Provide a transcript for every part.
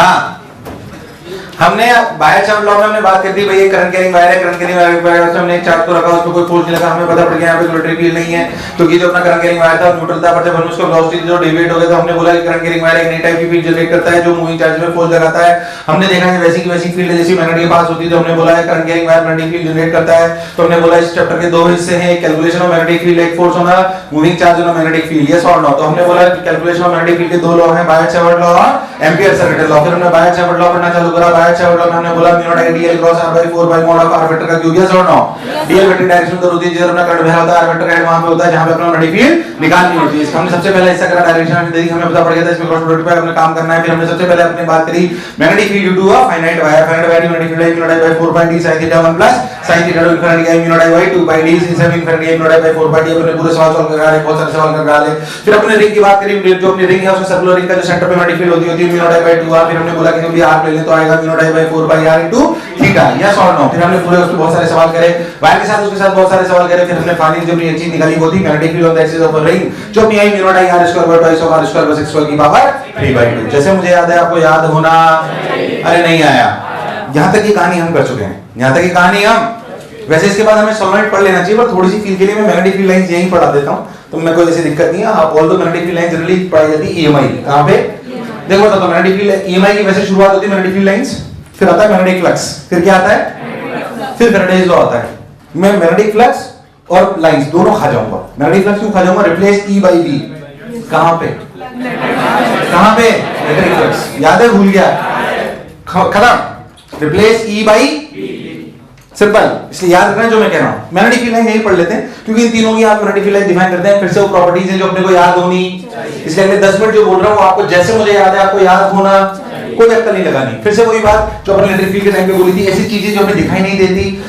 हाँ, हमने buyer chart law में हमने बात कर दी भाई ये करंट कैरिंग वायर है, करंट कैरिंग वायर से हमने एक चार्ट को रखा, उसमें कोई फोर्स नहीं लगा, हमें पता पड़ गया यहाँ पे इलेक्ट्रिक फील्ड नहीं है, तो ये जो अपना करंट कैरिंग वायर था न्यूट्रल था, पर जब हमने उसको वेलोसिटी जो डेविएट हो गया तो हमने बोला कि करंट कैरिंग वायर एक नई टाइप की फील्ड जनरेट करता है जो मूविंग चार्ज में फोर्स लगाता है। हमने देखा है वैसी की वैसी फील्ड जैसी मैग्नेटिक के पास होती है, तो हमने बोला है current carrying wire magnetic field generate करता है। तो हमने बोला इस चैप्टर के दो हिस्से हैं, कैलकुलेशन ऑफ मैग्नेटिक फील्ड, एक force on moving charge on magnetic field, yes और नो। तो हमने बोला कैलकुलेशन ऑफ मैग्नेटिक फील्ड के दो लॉ हैं, बायर-सावर्ट लॉ और एम्पीयर सर्किट लॉ। फिर हमने बायर-सावर्ट लॉ पढ़ना चालू करा। बायर-सावर्ट लॉ में हमने बोला mu naught dl cross r by 4 by mod of r vector का क्यूब, यस और नो। dl वेक्टर डायरेक्शन तो होती है जिधर अपना करंट बह रहा होता है, r वेक्टर का वहां पे होता है जहां पे अपना मैग्नेटिक फील्ड निकालनी होती है। इसका हमने सबसे पहले हिस्सा करा डायरेक्शन हमने देखी, हमें पता पड़ गया था इसमें क्रॉस प्रोडक्ट पे हमने काम करना है। फिर हमने सबसे पहले अपने बात करी magnetic field due to a finite wire, finite wire magnetic field mu naught by 4 pi d sin theta 1 plus sin theta 2 infinity का mu naught by 2 pi d sin infinity mu naught by 4 pi d। अपने पूरे सवाल solve कर रहे हैं, बहुत सारे सवाल कर रहे हैं। फिर अपने रिंग की बात करी, जो अपनी रिंग है उसमें सर्कुलर रिंग का जो सेंटर पे मैग्नेटिक फील्ड होती है म्यू नॉट by 2 r। फिर हमने बोला कि जब भी r ले लें तो आएगा mu naught by 4 pi r into theta, yes और नो। फिर हमने पूरे उसके बहुत सारे सवाल करे, वायर के साथ उसके साथ बहुत सारे सवाल करे। फिर हमने फाइनली जो एक चीज निकाली वो थी magnetic field on the axis of a ring, जो अपनी I mu naught r square by twice of r square plus x square की पावर 3/2। जैसे मुझे याद है आपको याद होना, अरे नहीं आया, यहां तक की कहानी हम कर चुके हैं, यहां तक की कहानी हम। वैसे इसके बाद हमें सॉल्वेंट पढ़ लेना चाहिए, पर थोड़ी सी फील के लिए मैं मैग्नेटिक फील्ड लाइंस यहीं पढ़ा देता हूं, तो मैं कोई ऐसी दिक्कत नहीं है। आप all the magnetic field lines generally पढ़ाई जाती है ईएमआई, कहां पे देखो तो मैग्नेटिक फील्ड ईएमआई की वैसे शुरुआत होती है मैग्नेटिक फील्ड लाइंस, फिर आता है मैग्नेटिक फ्लक्स, फिर क्या आता है, फिर फैराडेज लॉ आता है। मैं मैग्नेटिक फ्लक्स और लाइंस दोनों खा जाऊंगा। मैग्नेटिक फ्लक्स क्यों खा जाऊंगा, रिप्लेस E by V, कहां पे मैग्नेटिक फ्लक्स, याद है भूल गया, खत्म, रिप्लेस E by सिंपल, इसलिए याद रखना जो मैं कह रहा हूं। मैग्नेटिक फील्ड लाइन यही पढ़ लेते हैं क्योंकि इन तीनों की आप मैग्नेटिक फील्ड लाइन डिफाइन करते हैं, फिर से वो प्रॉपर्टीज हैं जो अपने को याद होनी, इसलिए अगले 10 मिनट जो बोल रहा हूं वो आपको जैसे मुझे याद है आपको याद होना, कोई अक्कल नहीं लगानी। फिर से वही बात जो अपने इलेक्ट्रिक फील्ड के टाइम पे बोली थी, ऐसी चीजें जो हमें दिखाई नहीं देती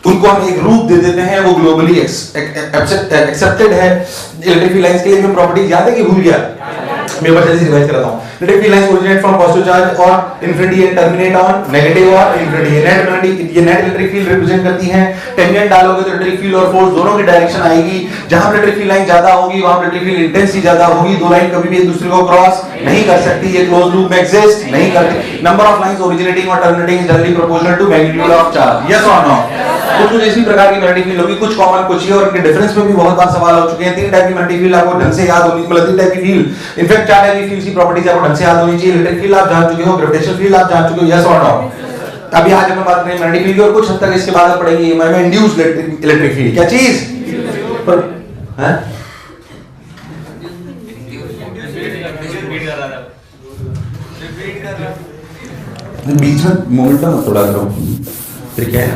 उनको हम एक रूप दे देते हैं, वो ग्लोबली एक्सेप्टेड है। इलेक्ट्रिक फील्ड लाइंस के लिए हमें प्रॉपर्टीज याद है कि भूल गया, मैं बस जल्दी से रिवाइज कराता हूं। Electric field lines originate from positive charge और infinity and terminate on negative और इंफिनिटी। ये नेट इलेक्ट्रिक फील्ड रिप्रेजेंट करती हैं। टेंजेंट डालोगे तो इलेक्ट्रिक फील्ड और फोर्स दोनों की डायरेक्शन आएगी, जहां इलेक्ट्रिक फील्ड लाइन ज्यादा होगी वहां इलेक्ट्रिक फील्ड इंटेंसिटी ज्यादा होगी। दो लाइन कभी भी एक दूसरे को क्रॉस नहीं कर सकती, ये क्लोज लूप में एग्जिस्ट नहीं करती। नंबर ऑफ लाइंस ओरिजिनेटिंग और terminating is directly proportional to magnitude of charge, yes और नो। कुछ इसी प्रकार की मैग्नेटिक फील्ड होगी, कुछ कॉमन कुछ ही, और इनके डिफरेंस में भी बहुत बार सवाल हो चुके हैं। तीन टाइप की मैग्नेटिक फील्ड आपको ढंग से याद होनी, मतलब तीन टाइप की फील्ड, इनफैक्ट चार टाइप की फील्ड की प्रॉपर्टीज आपको ढंग से याद होनी चाहिए। इलेक्ट्रिक फील्ड आप जान चुके हो, ग्रेविटेशनल फील्ड आप जान चुके हो, यस और नो। अभी आज हम बात करेंगे मैग्नेटिक फील्ड की, और कुछ हद तक इसके बाद आप पढ़ेंगे ईएमआई में इंड्यूस्ड इलेक्ट्रिक फील्ड, क्या चीज पर हैं बीच में मोमेंटम मत तोड़ा करो, फिर क्या है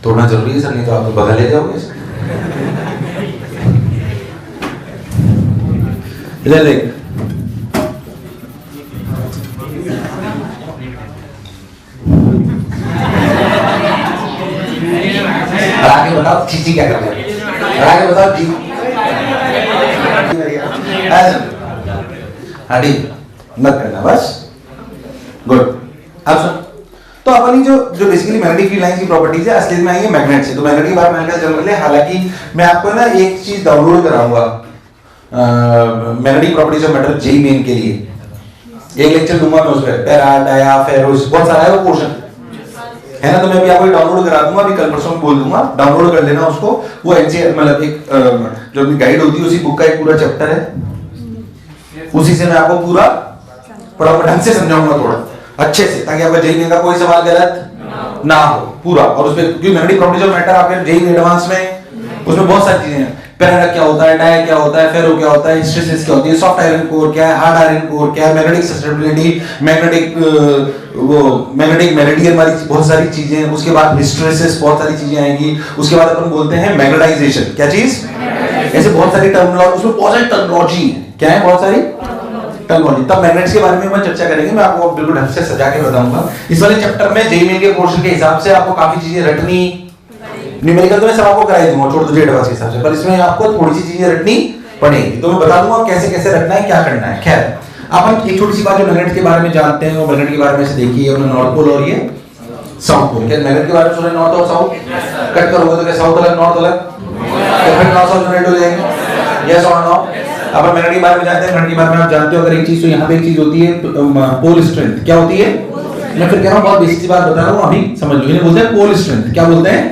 तोड़ना जरूरी है सर, नहीं तो आप तो बदल ले जाओगे। इधर देख, आगे बताओ चीची क्या कर रहे हैं, आगे बताओ जी हडी मत करना बस, गुड। अब सुन, तो अपनी जो बेसिकली मैग्नेटिक फील्ड लाइन की प्रॉपर्टीज है असली में आई है मैग्नेट से। तो मैग्नेट की बात मैंने कहा जनरली, हालांकि मैं आपको ना एक चीज डाउनलोड कराऊंगा magnetic properties of matter JEE main के लिए, एक लेक्चर दूंगा मैं उस पे, पैरा डाया फेरोस बहुत सारा है वो पोर्शन है ना, तो मैं भी आपको डाउनलोड करा दूंगा, अभी कल परसों में बोल दूंगा, डाउनलोड कर लेना उसको। वो एनसीईआरटी मतलब एक जो अपनी गाइड होती है उसी बुक का एक पूरा चैप्टर है, उसी से मैं आपको पूरा पढ़ाऊंगा, ढंग से समझाऊंगा थोड़ा अच्छे से, ताकि आपका जेईई में का कोई सवाल गलत ना हो पूरा। और उसमें क्योंकि मैग्नेटिक प्रॉपर्टीज ऑफ मैटर आपके जेईई एडवांस में उसमें बहुत सारी चीजें हैं, पैरा क्या होता है, डाया क्या होता है, फेरो क्या होता है, हिस्टेरेसिस क्या होती है, सॉफ्ट आयरन कोर क्या है, हार्ड आयरन कोर क्या है, मैग्नेटिक सस्टेनेबिलिटी, मैग्नेटिक मेरिडियन वाली बहुत सारी चीजें, उसके बाद हिस्टेरेसिस बहुत सारी चीजें आएंगी। उसके बाद अपन बोलते हैं मैग्नेटाइजेशन, क्या चीज, ऐसे बहुत सारी टर्मिनोलॉजी, उसमें बहुत सारी टर्मिनोलॉजी है, क्या है बहुत सारी टर्मिनोलॉजी। तब मैग्नेट्स के बारे में हम चर्चा करेंगे, मैं आपको बिल्कुल ढंग से सजा के बताऊंगा। इस वाले चैप्टर में जेईई मेन के पोर्शन के हिसाब से आपको काफी चीजें रटनी, न्यूमेरिकल तो मैं सब आपको कराई दूंगा छोड़ दीजिए एडवांस के हिसाब से, पर इसमें आपको थोड़ी सी चीजें रटनी पड़ेगी, तो मैं बता दूंगा कैसे कैसे रटना है, क्या करना है। खैर अपन एक छोटी सी बात जो मैग्नेट के बारे में जानते हैं, वो मैग्नेट के बारे में से देखिए, अपना नॉर्थ पोल और ये साउथ पोल। क्या मैग्नेट के बारे में सुने नॉर्थ और साउथ, कट करोगे तो क्या साउथ अलग नॉर्थ अलग, तो फिर नॉर्थ साउथ यूनाइट हो जाएंगे, यस और नो। अब मैग्नेट के बारे में जानते हैं। मैग्नेट के बारे में आप जानते हो अगर एक चीज, तो यहाँ पे एक चीज होती है पोल स्ट्रेंथ। क्या होती है? मैं फिर कह रहा हूँ बहुत बेसिक सी बात बता रहा हूँ, अभी समझ लो। इन्हें बोलते हैं पोल स्ट्रेंथ। क्या बोलते हैं?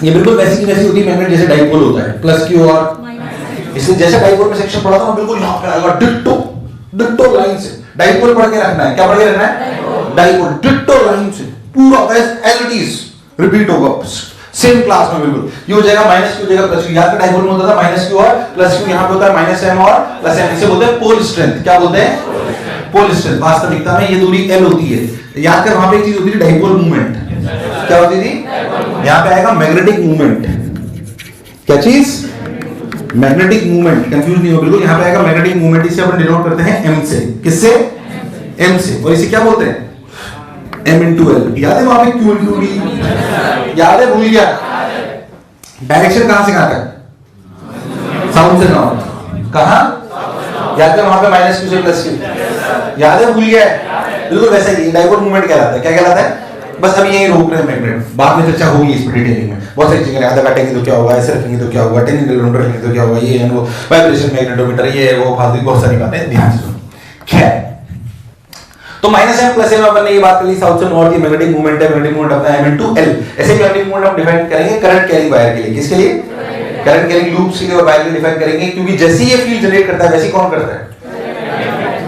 ये बिल्कुल वैसी की वैसी होती है मैग्नेट जैसे डाइपोल होता है, प्लस क्यू और। इसलिए जैसे डाइपोल में सेक्शन पढ़ा था बिल्कुल यहाँ पे आएगा डिट्टो, डिट्टो लाइन से डाइपोल पढ़ के रखना है। क्या पढ़ के रखना है? डाइपोल डिट्टो लाइन से पूरा एज इट इज रिपीट होगा सेम क्लास में बिल्कुल। ये हो जाएगा माइनस क्यू हो जाएगा प्लस क्यू। याद डाइपोल में होता था माइनस क्यू और प्लस क्यू, यहाँ पे होता है माइनस एम और प्लस एम। इसे बोलते हैं पोल स्ट्रेंथ। क्या बोलते हैं? Pole strength. वास्तविकता में ये दूरी एल होती है। याद कर वहां पे एक चीज होती थी डाइपोल मूवमेंट। क्या होती थी? यहाँ पे आएगा मैग्नेटिक मूवमेंट। क्या चीज? Magnetic movement. कंफ्यूज नहीं हो बिल्कुल। यहाँ पे आएगा मैग्नेटिक मूवमेंट। इसे अपन डिनोट करते हैं एम से। किससे? एम से। और इसे क्या बोलते हैं? M into L। याद है वहां पे Q into D? याद है? भूल गया? डायरेक्शन कहां से कहां तक? साउथ से नॉर्थ। कहां? याद है वहां पे माइनस क्यू से प्लस क्यू। याद है? भूल गया? बिल्कुल वैसा ही डाइपोल मूवमेंट कहलाता है। क्या कहलाता है? बस अभी यही रोक रहे हैं मैग्नेट, बाद में चर्चा होगी इस पर डिटेलिंग में। बहुत सारी चीजें आधा काटेंगे तो क्या होगा, ऐसे रखेंगे तो क्या होगा, टेक्निकल राउंडर रखेंगे तो क्या होगा, ये है वो वाइब्रेशन मैग्नेटोमीटर, ये है वो, फालतू बहुत सारी बातें ध्यान से सुनो। खैर, तो माइनस एम प्लस एम अपन ने ये बात कर ली, साउथ से नॉर्थ की मैग्नेटिक मूवमेंट है। मैग्नेटिक मूवमेंट अपना एम इनटू एल। ऐसे मैग्नेटिक मूवमेंट हम डिफाइन करेंगे करंट कैरिंग वायर के लिए। किसके लिए? करंट कैरिंग लूप्स के लिए और वायर के लिए डिफाइन करेंगे, क्योंकि जैसे ही ये फील्ड जनरेट करता है वैसे कौन करता है?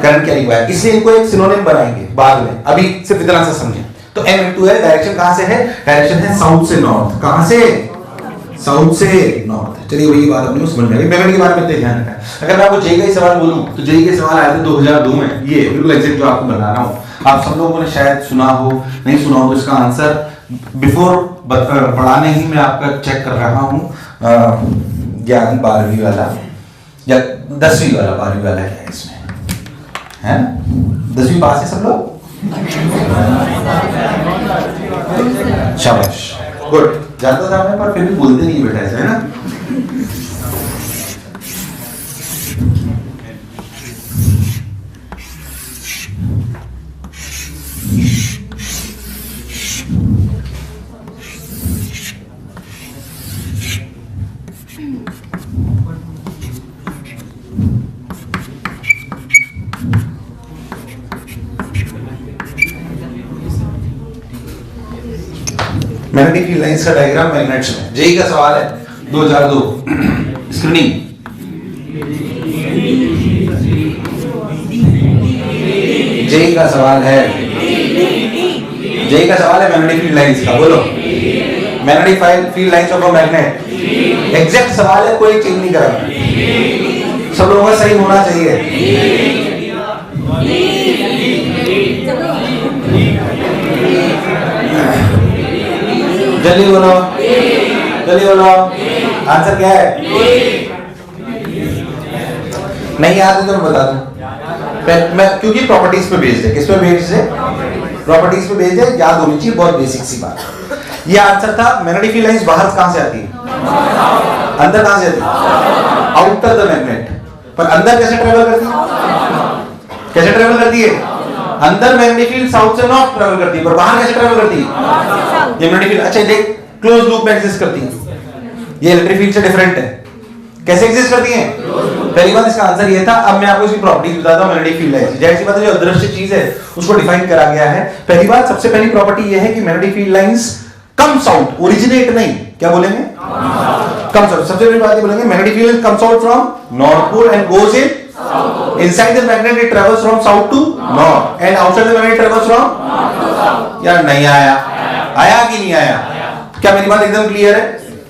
Current carrying wire. इसलिए इनको एक सिनोनिम बनाएंगे बाद में, अभी सिर्फ इतना सा समझें। तो m into l डायरेक्शन कहां से है? डायरेक्शन है साउथ से नॉर्थ। कहां से? साउथ से नॉर्थ। चलिए वही बात अपने को समझ में आ गई। मैग्नेट के बारे में इतना ध्यान रखना है। अगर मैं आपको जेई का ही सवाल बोलूं तो जेई के सवाल आए थे 2002 में, ये बिल्कुल एग्जैक्ट जो आपको बता रहा हूं। आप सब लोगों ने शायद सुना हो, नहीं सुना हो, इसका आंसर बिफोर पढ़ाने ही मैं आपका चेक कर रहा हूं। ज्ञान 12वीं वाला या 10वीं वाला, 12वीं वाला है इसमें, है 10वीं पास है सब लोग? शाबाश, गुड। जानता था मैं पर फिर भी बोलते नहीं बेटा ऐसा, है ना? मैग्नेटिक फील्ड लाइंस का डायग्राम मैग्नेट्स में। जेई का सवाल है 2002 स्क्रीनिंग। जेई का सवाल है, जेई का सवाल है मैग्नेटिक फील्ड लाइंस का। बोलो, magnetic field lines of a magnet. Exact सवाल है, कोई चेंज नहीं करा। सब लोगों का सही होना चाहिए। जल्दी बोलो, जल्दी बोलो, आंसर क्या है? नहीं याद है तो मैं बता दूं। मैं क्योंकि प्रॉपर्टीज पे बेस्ड है। किस पे बेस्ड है? प्रॉपर्टीज पे बेस्ड है। याद होनी चाहिए, बहुत बेसिक सी बात। ये आंसर था। मैग्नेटिक फील्ड लाइंस बाहर कहां से आती है? अंदर कहां से आती है? Outer the magnet. पर अंदर कैसे ट्रेवल करती है? कैसे ट्रेवल करती है? अंदर मैग्नेटिक फील्ड साउथ से नॉर्थ ट्रेवल करती है, पर बाहर कैसे ट्रेवल करती है? ये मैग्नेटिक फील्ड, अच्छा देख, क्लोज लूप में एग्जिस्ट करती है। ये इलेक्ट्रिक फील्ड से डिफरेंट है। कैसे एग्जिस्ट करती है? पहली बात इसका आंसर ये था। अब मैं आपको इसकी प्रॉपर्टीज बताता हूं मैग्नेटिक फील्ड लाइंस। जैसी बात है, जो अदृश्य चीज है उसको डिफाइन करा गया है। पहली बात, सबसे पहली प्रॉपर्टी ये है कि magnetic field lines comes out, originate नहीं। क्या बोलेंगे? Comes out. सबसे पहली बात ये बोलेंगे magnetic field comes out from north pole and goes in inside the magnet. It travels from south to north and outside the magnet it travels from north to south. यार नहीं आया, आया कि नहीं आया? क्या मेरी बात एकदम क्लियर है?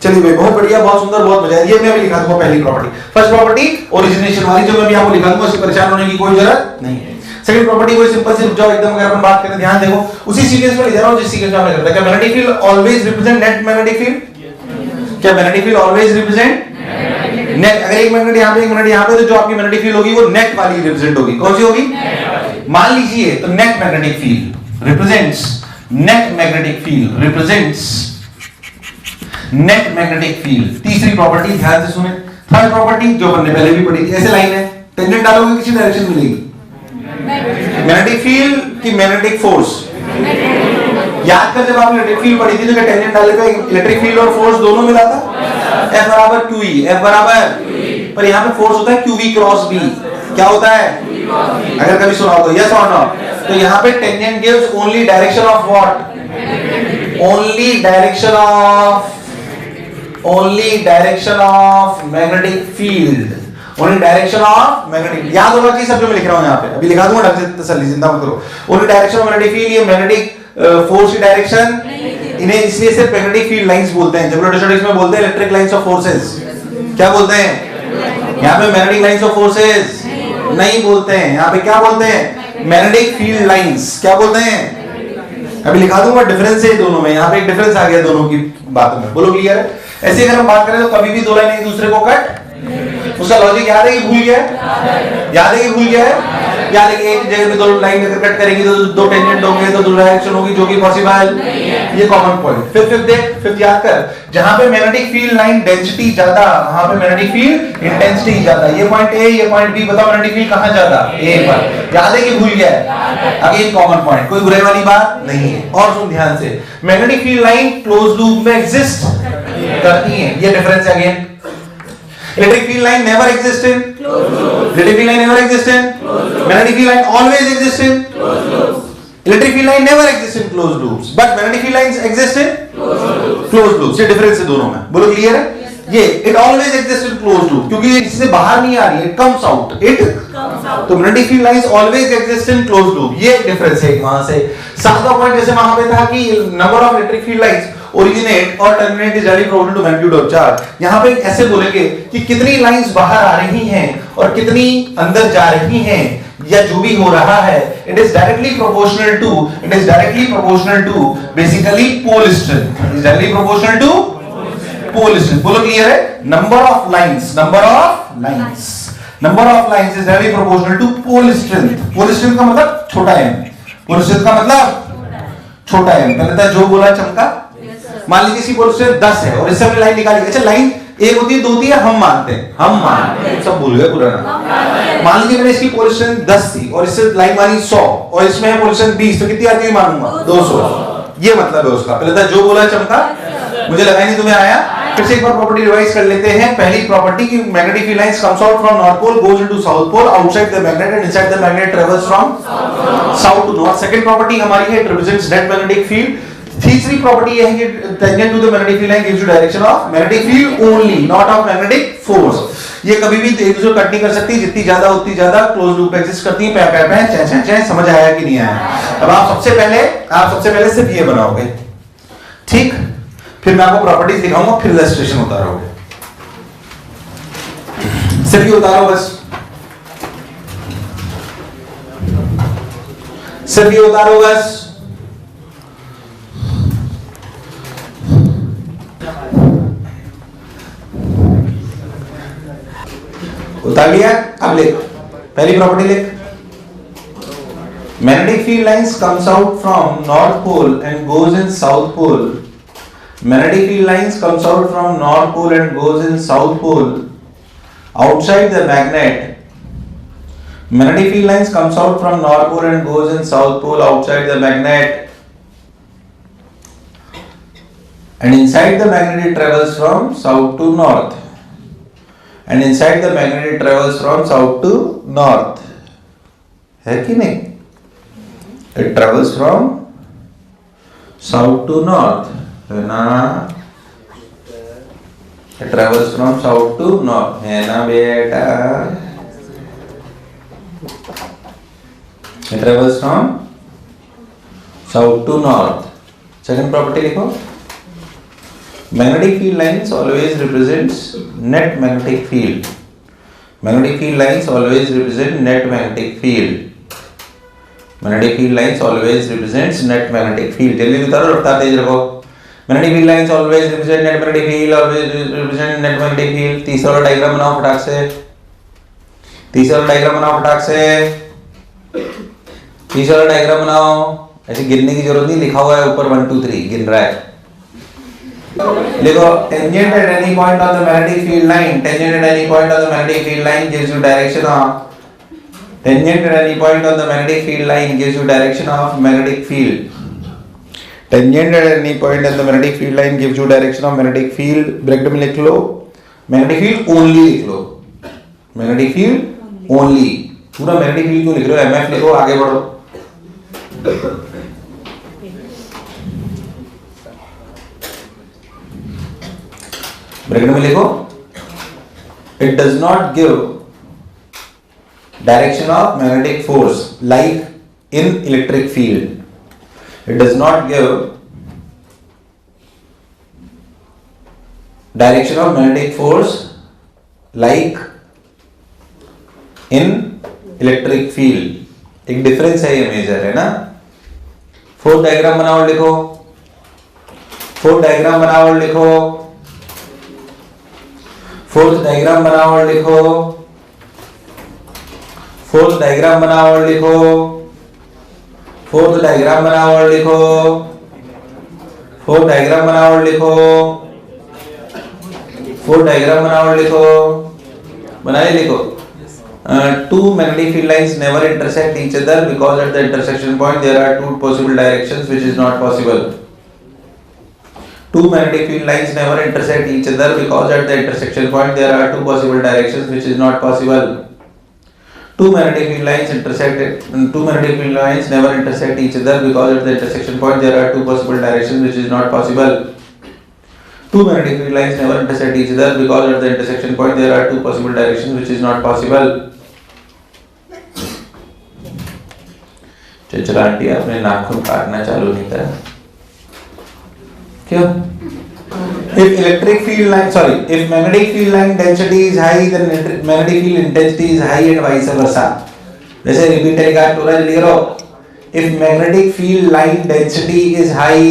चलिए भाई, बहुत बढ़िया, बहुत सुंदर, बहुत मजा। ये मैं भी लिखा दूंगा पहली प्रॉपर्टी। फर्स्ट प्रॉपर्टी ओरिजिनेशन वाली, जो मैं भी आपको लिखा दूंगा, इससे परेशान होने की कोई जरूरत नहीं है। सेकंड प्रॉपर्टी वही सिंपल सी, जो एकदम अगर अपन बात करें, ध्यान देखो, उसी सीक्वेंस में ले जा रहा हूं जिस सीक्वेंस में हमने करता है। क्या magnetic field always represent net magnetic field? क्या magnetic field always represent net? अगर एक मैग्नेट यहां पे, एक मैग्नेट यहां पे, तो जो आपकी मैग्नेटिक फील्ड होगी वो नेट वाली रिप्रेजेंट होगी। कौन सी होगी? मान लीजिए, तो net magnetic field represents, net magnetic field represents net magnetic field. तीसरी प्रॉपर्टी ध्यान से सुने। थर्ड प्रॉपर्टी जो हमने पहले भी पढ़ी थी, ऐसे लाइन है, टेंजेंट डालोगे किसी डायरेक्शन मिलेगी? मैग्नेटिक फील्ड की मैग्नेटिक फोर्स। याद कर, जब आपने इलेक्ट्रिक फील्ड पढ़ी थी तो क्या टेंजेंट डाले पे इलेक्ट्रिक फील्ड और फोर्स दोनों मिला था? F बराबर QE, F बराबर पर यहाँ पे फोर्स होता है QV क्रॉस B। क्या होता है? अगर कभी सुना हो तो यस और नो। तो यहाँ पे tangent gives only direction of what? Only direction of magnetic field. Only direction of magnetic, याद होगा कि सब जो मैं लिख रहा हूं यहाँ पे, अभी लिखा दूंगा ढंग से, तसल्ली, चिंता मत करो। Only direction of magnetic field, ये मैग्नेटिक फोर्स की डायरेक्शन, इन्हें इसलिए सिर्फ मैग्नेटिक फील्ड लाइंस बोलते हैं। जब इलेक्ट्रोस्टैटिक्स में बोलते हैं इलेक्ट्रिक लाइंस ऑफ फोर्सेस, क्या बोलते हैं? यहाँ पे मैग्नेटिक लाइंस ऑफ फोर्सेस नहीं बोलते हैं, यहाँ पे क्या बोलते हैं? Magnetic field lines. क्या बोलते हैं? अभी लिखा दूंगा डिफरेंस है दोनों में, यहाँ पे एक डिफरेंस आ गया दोनों की बातों में। बोलो क्लियर है? ऐसे अगर हम बात करें तो कभी भी दो लाइन एक दूसरे को कट, उसका लॉजिक याद है कि भूल गया है? याद है कि भूल गया है? याद है कि एक जगह में दो लाइन अगर कट करेंगी तो दो टेंजेंट होंगे, तो दो डायरेक्शन होगी, जो कि पॉसिबल, ये कॉमन पॉइंट। फिर देख, फिर याद कर, जहां पे मैग्नेटिक फील्ड लाइन डेंसिटी ज्यादा, वहां पे मैग्नेटिक फील्ड इंटेंसिटी ज्यादा। ये पॉइंट ए, ये पॉइंट बी, बताओ मैग्नेटिक फील्ड कहां ज्यादा? ए पर। याद है कि भूल गया है? अगेन कॉमन पॉइंट, कोई बुराई वाली बात नहीं है। और सुन ध्यान से, magnetic field line close loop में एग्जिस्ट करती है, ये डिफरेंस है again. Electric field line never exist in closed loops. Electric field line never exist in closed loops. Magnetic field line always exist in closed loops. Electric field line never exist in closed loops, but magnetic field lines exist in closed loops. Closed loops. ये difference है दोनों में। बोलो clear है? ये it always exists in closed loop, क्योंकि ये इससे बाहर नहीं आ रही है, it comes out. तो magnetic field lines always exist in closed loop. ये डिफरेंस है वहां से। सातवां पॉइंट जैसे वहां पे था कि number of electric field lines originate और terminate is directly proportional to magnitude of charge। यहाँ पे ऐसे बोलेंगे कि कितनी लाइंस बाहर आ रही हैं और कितनी अंदर जा रही हैं, या जो भी हो रहा है, it is directly proportional to basically pole strength। It is directly proportional to pole strength। बोलो क्लियर है? number of lines is directly proportional to pole strength। pole strength का मतलब छोटा m, pole strength का मतलब छोटा m। पहले था जो बोला चमका। मान लीजिए इसकी पोल स्ट्रेंथ 10 है और इससे हमने लाइन निकाली। अच्छा, लाइन एक होती है, दो होती है, हम मानते हैं, सब भूल गए पुराना। मान लीजिए मैंने इसकी पोल स्ट्रेंथ 10 थी और इससे लाइन मानी 100 और इसमें है पोल स्ट्रेंथ 20, तो कितनी आती है मानूंगा? 200। ये मतलब है उसका। पहले था जो बोला चमका, मुझे लगा नहीं तुम्हें आया। फिर से एक बार प्रॉपर्टी रिवाइज कर लेते हैं। पहली प्रॉपर्टी की magnetic field lines comes out from north pole, goes into south pole, outside the magnet and inside the magnet travels from south to north. Second property हमारी है, it represents net magnetic field. तीसरी property यह है कि tangent to the magnetic field line gives you direction of magnetic field only, not of magnetic force. ये कभी भी एक दूसरे कट नहीं कर सकती, जितनी ज्यादा उतनी ज्यादा क्लोज लूप एग्जिस्ट करती है। पै समझ आया कि नहीं आया? अब आप सबसे पहले सिर्फ ये बनाओगे, ठीक? फिर मैं आपको प्रॉपर्टीज दिखाऊंगा, फिर इलस्ट्रेशन उतारोगे। सिर्फ ये उतारो बस, सिर्फ ये उतारो बस। उतार लिया? अब लिख, पहली प्रॉपर्टी लिख। Magnetic field lines comes out from north pole and goes in south pole. Magnetic field lines comes out from north pole and goes in south pole outside the magnet. Magnetic field lines comes out from north pole and goes in south pole outside the magnet and inside the magnet it travels from south to north, and inside the magnet it travels from south to north। है कि नहीं? It travels from south to north, है ना? It travels from south to north, है ना बेटा? It travels from south to north। Second property लिखो। Magnetic field lines always represents net magnetic field। Magnetic field lines always represent net magnetic field। Magnetic field lines always represents net magnetic field। जल्दी उतारो, रफ्तार तेज रखो। Magnetic field lines always represent net magnetic field, always represent net magnetic field। तीसरा वाला diagram बनाओ फटाक से, तीसरा वाला डायग्राम बनाओ फटाक से, तीसरा वाला डायग्राम बनाओ। ऐसे गिनने की जरूरत नहीं, लिखा हुआ है ऊपर 1 2 3 गिन रहा है। देखो, tangent at any point on the magnetic field line, tangent at any point on the magnetic field line gives you direction of, tangent at any point on the magnetic field line gives you direction of magnetic field। tangent at any point on the magnetic field line gives you direction of magnetic field। Bracket में लिख लो, magnetic field only लिख लो, magnetic field only. पूरा magnetic field क्यों लिख रहे हो, MF लिखो, आगे बढ़ो। ब्रैकेट में लिखो, it does not give direction of magnetic force like in electric field. It does not give direction of magnetic force like in electric field. एक डिफरेंस है, ये मेजर है ना। फोर्थ डायग्राम बनाओ और लिखो, फोर्थ डायग्राम बनाओ और लिखो, फोर्थ डायग्राम बनाओ और लिखो, फोर्थ डायग्राम बनाओ और लिखो, फोर्थ डायग्राम बनाओ और लिखो, फोर्थ डायग्राम बनाओ और लिखो, फोर्थ डायग्राम बनाओ और लिखो, बनाए लिखो। Two magnetic field lines never intersect each other because at the intersection point there are two possible directions which is not possible. Two magnetic field lines never intersect each other because at the intersection point there are two possible directions which is not possible. Two magnetic field lines intersect. Two magnetic field lines never intersect each other because at the intersection point there are two possible directions which is not possible. Two magnetic field lines never intersect each other because at the intersection point there are two possible directions which is not possible. चचरा aunty आपने नाखून काटना चालू नहीं करा क्यों? If electric field line, sorry, if magnetic field line density is high, then magnetic field intensity is high and vice versa. जैसे repeat telecast हो रहा है, जल्दी करो। If magnetic field line density is high,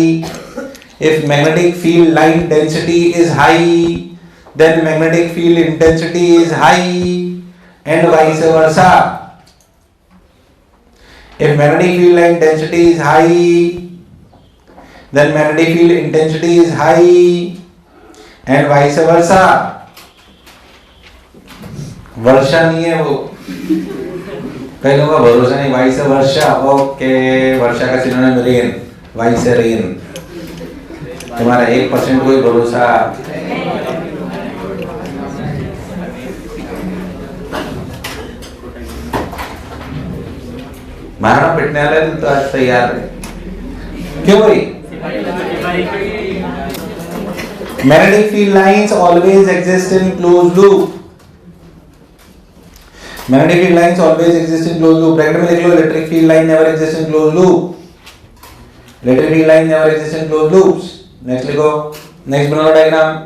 if magnetic field line density is high, then magnetic field intensity is high and vice versa. If magnetic field line density is high, then magnetic field intensity is high and vice versa. वर्षा नहीं है वो, कई लोगों का भरोसा नहीं, vice versa. Okay, वर्षा का synonym rain, vice rain. तुम्हारा 1% कोई भरोसा। महाराणा पिटने वाले दिन तो आज तैयार है, क्यों भाई? Magnetic field lines always exist in closed loop. Magnetic field lines always exist in closed loop. Bracket में लिख लो, electric field line never exists in closed loop. Electric field line never exists in closed loops. Next लिखो, next बनाओ diagram.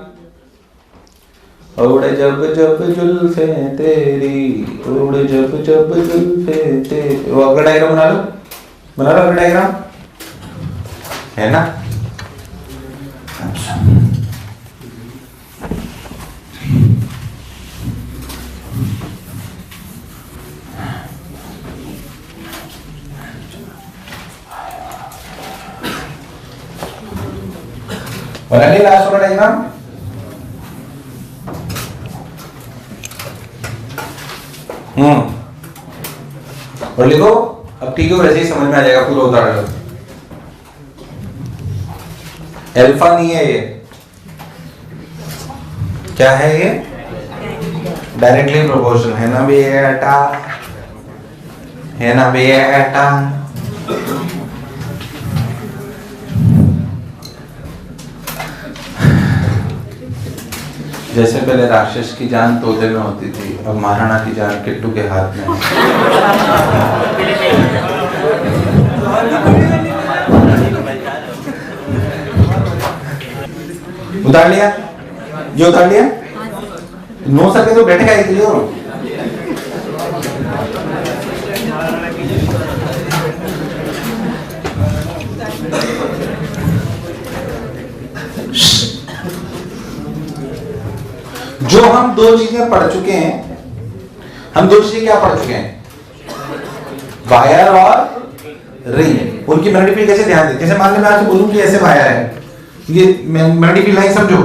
उड़ जब जब जुल्फे तेरी, उड़ जब जब जुल्फे तेरी। वो अगला डायग्राम बना लो, बना लो अगला डायग्राम, है ना? बना लिया लास्ट वाला डायग्राम? और लिखो, अब ठीक है, वैसे ही समझ में आ जाएगा, पूरा उतार लो। अल्फा नहीं है ये, क्या है ये? डायरेक्टली प्रोपोर्शनल है ना बेटा, है ना बेटा। जैसे पहले राक्षस की जान तोते में होती थी, अब महाराणा की जान किट्टू के हाथ में है। उतार लिया? ये उतार लिया? नो सके तो बैठेगा इसलिए हो। जो हम दो चीजें पढ़ चुके हैं, हम दो चीजें क्या पढ़ चुके हैं? वायर और रिंग। उनकी मैग्नेटिक फील्ड कैसे ध्यान दें? जैसे मान लीजिए मैं आपसे बोलूं कि ऐसे वायर है, ये मैग्नेटिक फील्ड लाइन समझो।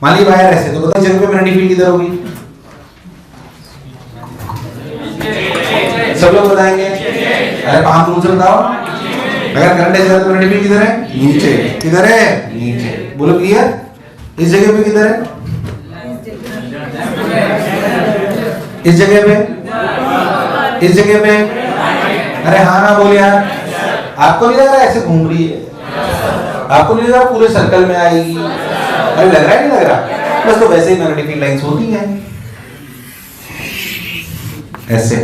मान लीजिए वायर ऐसे, तो बताओ जगह पे मैग्नेटिक फील्ड किधर होगी? सब लोग बताएंगे। अरे आप रूल से बताओ, अगर करंट ऐसे तो मैग्नेटिक फील्ड किधर है? नीचे। किधर है? नीचे। बोलो क्लियर? इस जगह पे किधर है? इस जगह पे, इस जगह पे, अरे हाँ ना बोले यार, आपको नहीं लग रहा ऐसे घूम रही है? आपको नहीं लग रहा पूरे सर्कल में आएगी? अरे लग रहा है, नहीं लग रहा? बस तो वैसे ही मैग्नेटिक फील्ड लाइंस होती हैं ऐसे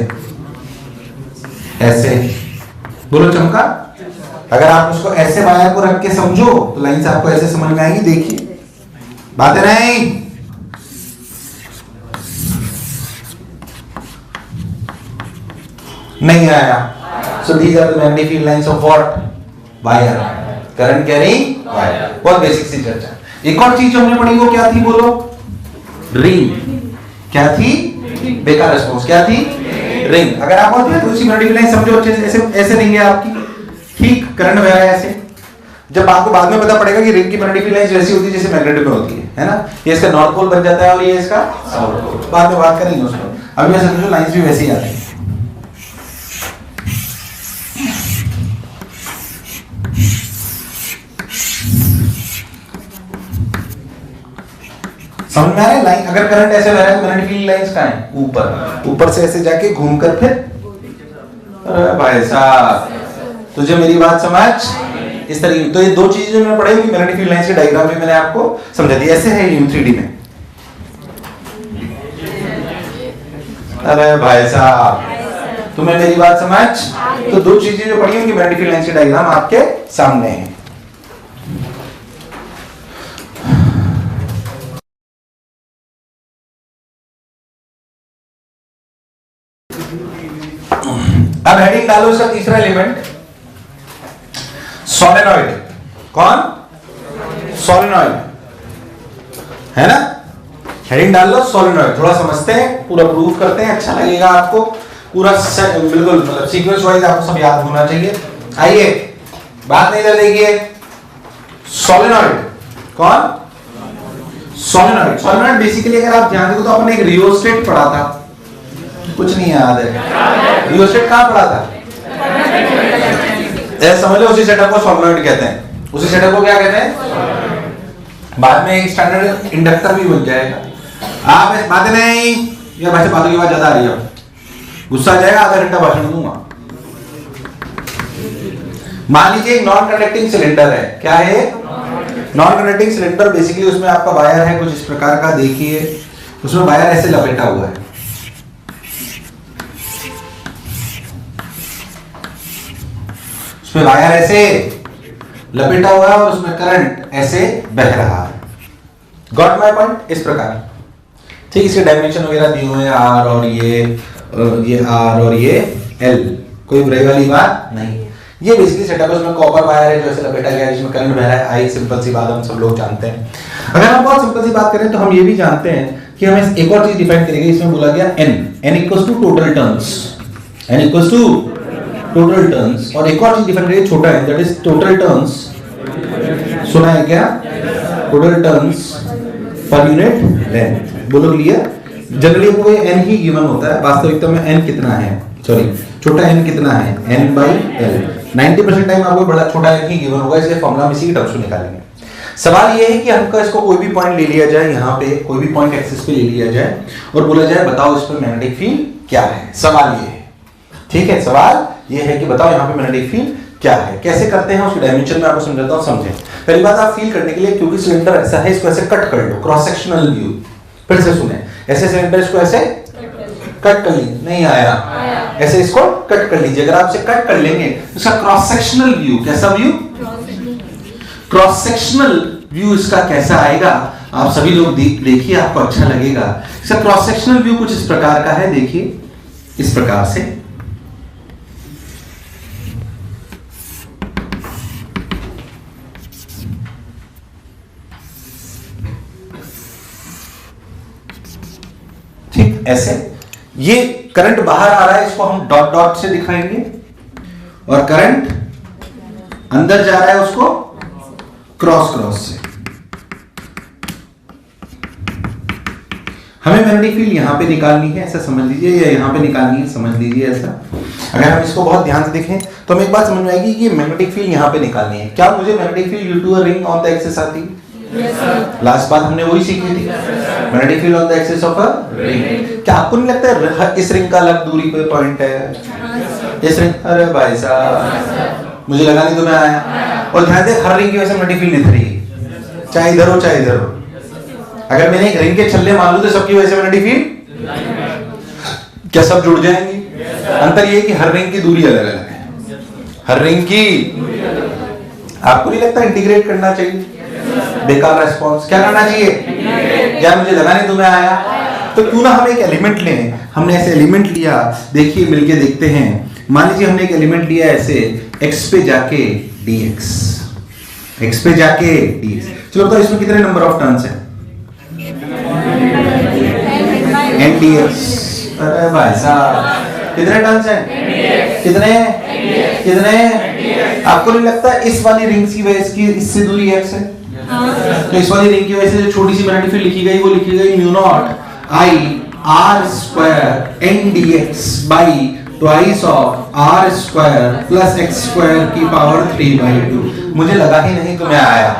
ऐसे। बोलो चमका। अगर आप उसको ऐसे वायर को रख के समझो तो लाइंस आपको ऐसे समझ में आएगी। देखिए बात है नहीं? नहीं आया। So these are the magnetic field lines of what? Wire. Current carrying wire. बहुत बेसिक सी चर्चा। एक और चीज जो हमने पढ़ी वो क्या थी बोलो? रिंग। क्या थी? बेकार रिस्पॉन्स। क्या थी? रिंग। अगर आप बोलते हैं तो उसी मैग्नेटिक लाइन समझो अच्छे से। ऐसे ऐसे रिंग है आपकी, ठीक, करंट बह रहा है ऐसे। जब आपको बाद में पता पड़ेगा कि रिंग की मैग्नेटिक फील्ड लाइंस वैसी होती है जैसे मैग्नेट में होती है ना? ये इसका नॉर्थ पोल बन जाता है और ये इसका साउथ पोल। बाद में बात करेंगे उसको। अभी मैं समझो लाइंस भी वैसी आती है। समझ में आ रहा है? लाइन अगर करंट ऐसे बह रहा है तो मैग्नेटिक फील्ड लाइंस कहां है? ऊपर। ऊपर से ऐसे जाके घूमकर फिर, अरे भाई साहब तुझे मेरी बात समझ? इस तरीके। तो ये दो चीजें जो मैंने पढ़ी मैग्नेटिक फील्ड लाइंस के डायग्राम में मैंने आपको समझा दी। ऐसे है ये 3D में। अरे भाई साहब तुम्हें मेरी बात समझ? तो दो चीजें जो पढ़ी होंगी मैग्नेटिक फील्ड लाइंस के डायग्राम आपके सामने है। अब हेडिंग डालो इसका तीसरा एलिमेंट सोलेनॉइड। कौन? सोलेनॉइड है ना? हेडिंग डाल लो सोलेनॉइड। थोड़ा समझते हैं, पूरा प्रूफ करते हैं, अच्छा लगेगा आपको। पूरा बिल्कुल मतलब सीक्वेंस वाइज आपको सब याद होना चाहिए। आइए बात नहीं कर देखिए। सोलेनॉइड कौन? सोलेनॉइड। सोलेनॉइड बेसिकली अगर आप ध्यान देखो तो अपन एक रियोस्टेट पढ़ा था, कुछ नहीं याद है? रियोस्टेट कहां पढ़ा था? ऐसे समझ लो उसी सेटअप को सोलेनॉइड कहते हैं। उसी सेटअप को क्या कहते हैं? बाद में एक स्टैंडर्ड इंडक्टर भी बन जाएगा। आप इस बातें नहीं, या वैसे बातों की आवाज ज्यादा आ रही है, गुस्सा आ जाएगा, आधा घंटा भाषण दूंगा। मान लीजिए एक नॉन कंडक्टिंग सिलेंडर है। क्या है? Non conducting cylinder. बेसिकली उसमें आपका वायर है कुछ इस प्रकार का। देखिए उसमें वायर ऐसे लपेटा हुआ है। उसमें वायर ऐसे लपेटा हुआ है और उसमें करंट ऐसे बह रहा है। Got my point? इस प्रकार। ठीक, इसके डायमेंशन वगैरह दिए हुए हैं, आर और ये आर और ये एल। कोई बुराई वाली बात नहीं। ये बेसिकली सेटअप है। उसमें कॉपर वायर है जो ऐसे लपेटा गया है जिसमें करंट बह रहा है। आई सिंपल सी बात हम सब लोग जानते हैं। अगर हम बहुत सिंपल सी बात करें तो हम ये भी जानते हैं कि हमें एक और चीज डिफाइन करेंगे। इसमें बोला गया n equals to total turns. n equals to total turns. और एक और चीज डिफाइन करेंगे छोटा है, दैट इज टोटल टर्न्स। सुना है क्या? Total turns per unit length. बोलो क्लियर? जनरली आपको ये n ही गिवन होता है, वास्तविकता में n कितना है, सॉरी छोटा n कितना है, n/l। 90% टाइम आपको बड़ा छोटा n ही गिवन होगा, इसलिए फॉर्मूला में इसी की टर्म्स को निकालेंगे। सवाल ये है कि हमका इसको कोई भी पॉइंट ले लिया जाए, यहाँ पे कोई भी पॉइंट एक्सिस पे ले लिया जाए और बोला जाए बताओ इस पर मैग्नेटिक फील्ड क्या है। सवाल ये है, ठीक है? सवाल ये है कि बताओ यहाँ पे मैग्नेटिक फील्ड क्या है। कैसे करते हैं उसके डायमेंशन में आपको समझाता हूँ, समझें। पहली बात आप फील करने के लिए, क्योंकि सिलेंडर ऐसा है, इसको ऐसे कट कर लो, क्रॉस सेक्शनल व्यू। फिर से सुने, ऐसे सिलेंडर इसको ऐसे कट कर लीजिए। नहीं आया? ऐसे इसको कट कर लीजिए। अगर आप इसे कट कर लेंगे तो इसका क्रॉस सेक्शनल व्यू, कैसा व्यू? क्रॉस सेक्शनल व्यू इसका कैसा आएगा? आप सभी लोग देखिए, आपको अच्छा लगेगा। इसका क्रॉस सेक्शनल व्यू कुछ इस प्रकार का है। देखिए इस प्रकार से। ठीक ऐसे। ये करंट बाहर आ रहा है, इसको हम डॉट डॉट से दिखाएंगे, और करंट अंदर जा रहा है उसको क्रॉस क्रॉस से। हमें मैग्नेटिक फील्ड यहां पे निकालनी है, ऐसा समझ लीजिए, या यहां पे निकालनी है, समझ लीजिए ऐसा। अगर हम इसको बहुत ध्यान से देखें तो हमें एक बात समझ में आएगी कि मैग्नेटिक फील्ड यहां पे निकालनी है। क्या मुझे magnetic field due to a ring on the axis आती? लास्ट बात हमने वही सीखी थी, magnetic field on the axis of a ring. क्या आपको नहीं लगता है इस रिंग का अलग दूरी पे पॉइंट है? इस रिंग, अरे भाई साहब मुझे लगा नहीं तुम्हें आया। और ध्यान दे, हर रिंग की वजह से मैग्नेटिक फील्ड इधर ही, चाहे इधर हो चाहे इधर हो। अगर मैंने एक रिंग के छल्ले मान लूं तो सबकी वजह से मैग्नेटिक फील्ड, क्या सब जुड़ जाएंगे? अंतर ये है कि हर रिंग की दूरी अलग अलग है, हर रिंग की। आपको नहीं लगता इंटीग्रेट करना चाहिए? बेकार रेस्पॉन्स, क्या करना चाहिए? यार मुझे लगा नहीं तुम्हें आया। तो क्यों ना हम एक एलिमेंट लें। हमने ऐसे एलिमेंट लिया, देखिए मिलके देखते हैं। मान लीजिए हमने एक एलिमेंट लिया ऐसे, x पे जाके dx, x पे जाके dx। चलो बताओ इसमें कितने नंबर ऑफ टर्न्स हैं? n dx। अरे भाई साहब कितने टर्न्स हैं? कितने कितने? आपको नहीं लगता इस वाली रिंग की वजह से इससे दूरी x है? तो इस वाली रिंग की वजह से जो छोटी सी मैग्नेटिक फील्ड लिखी गई वो लिखी गई mu naught I r square n dx by twice of r square plus x square की पावर 3/2। मुझे लगा ही नहीं तुम्हें आया।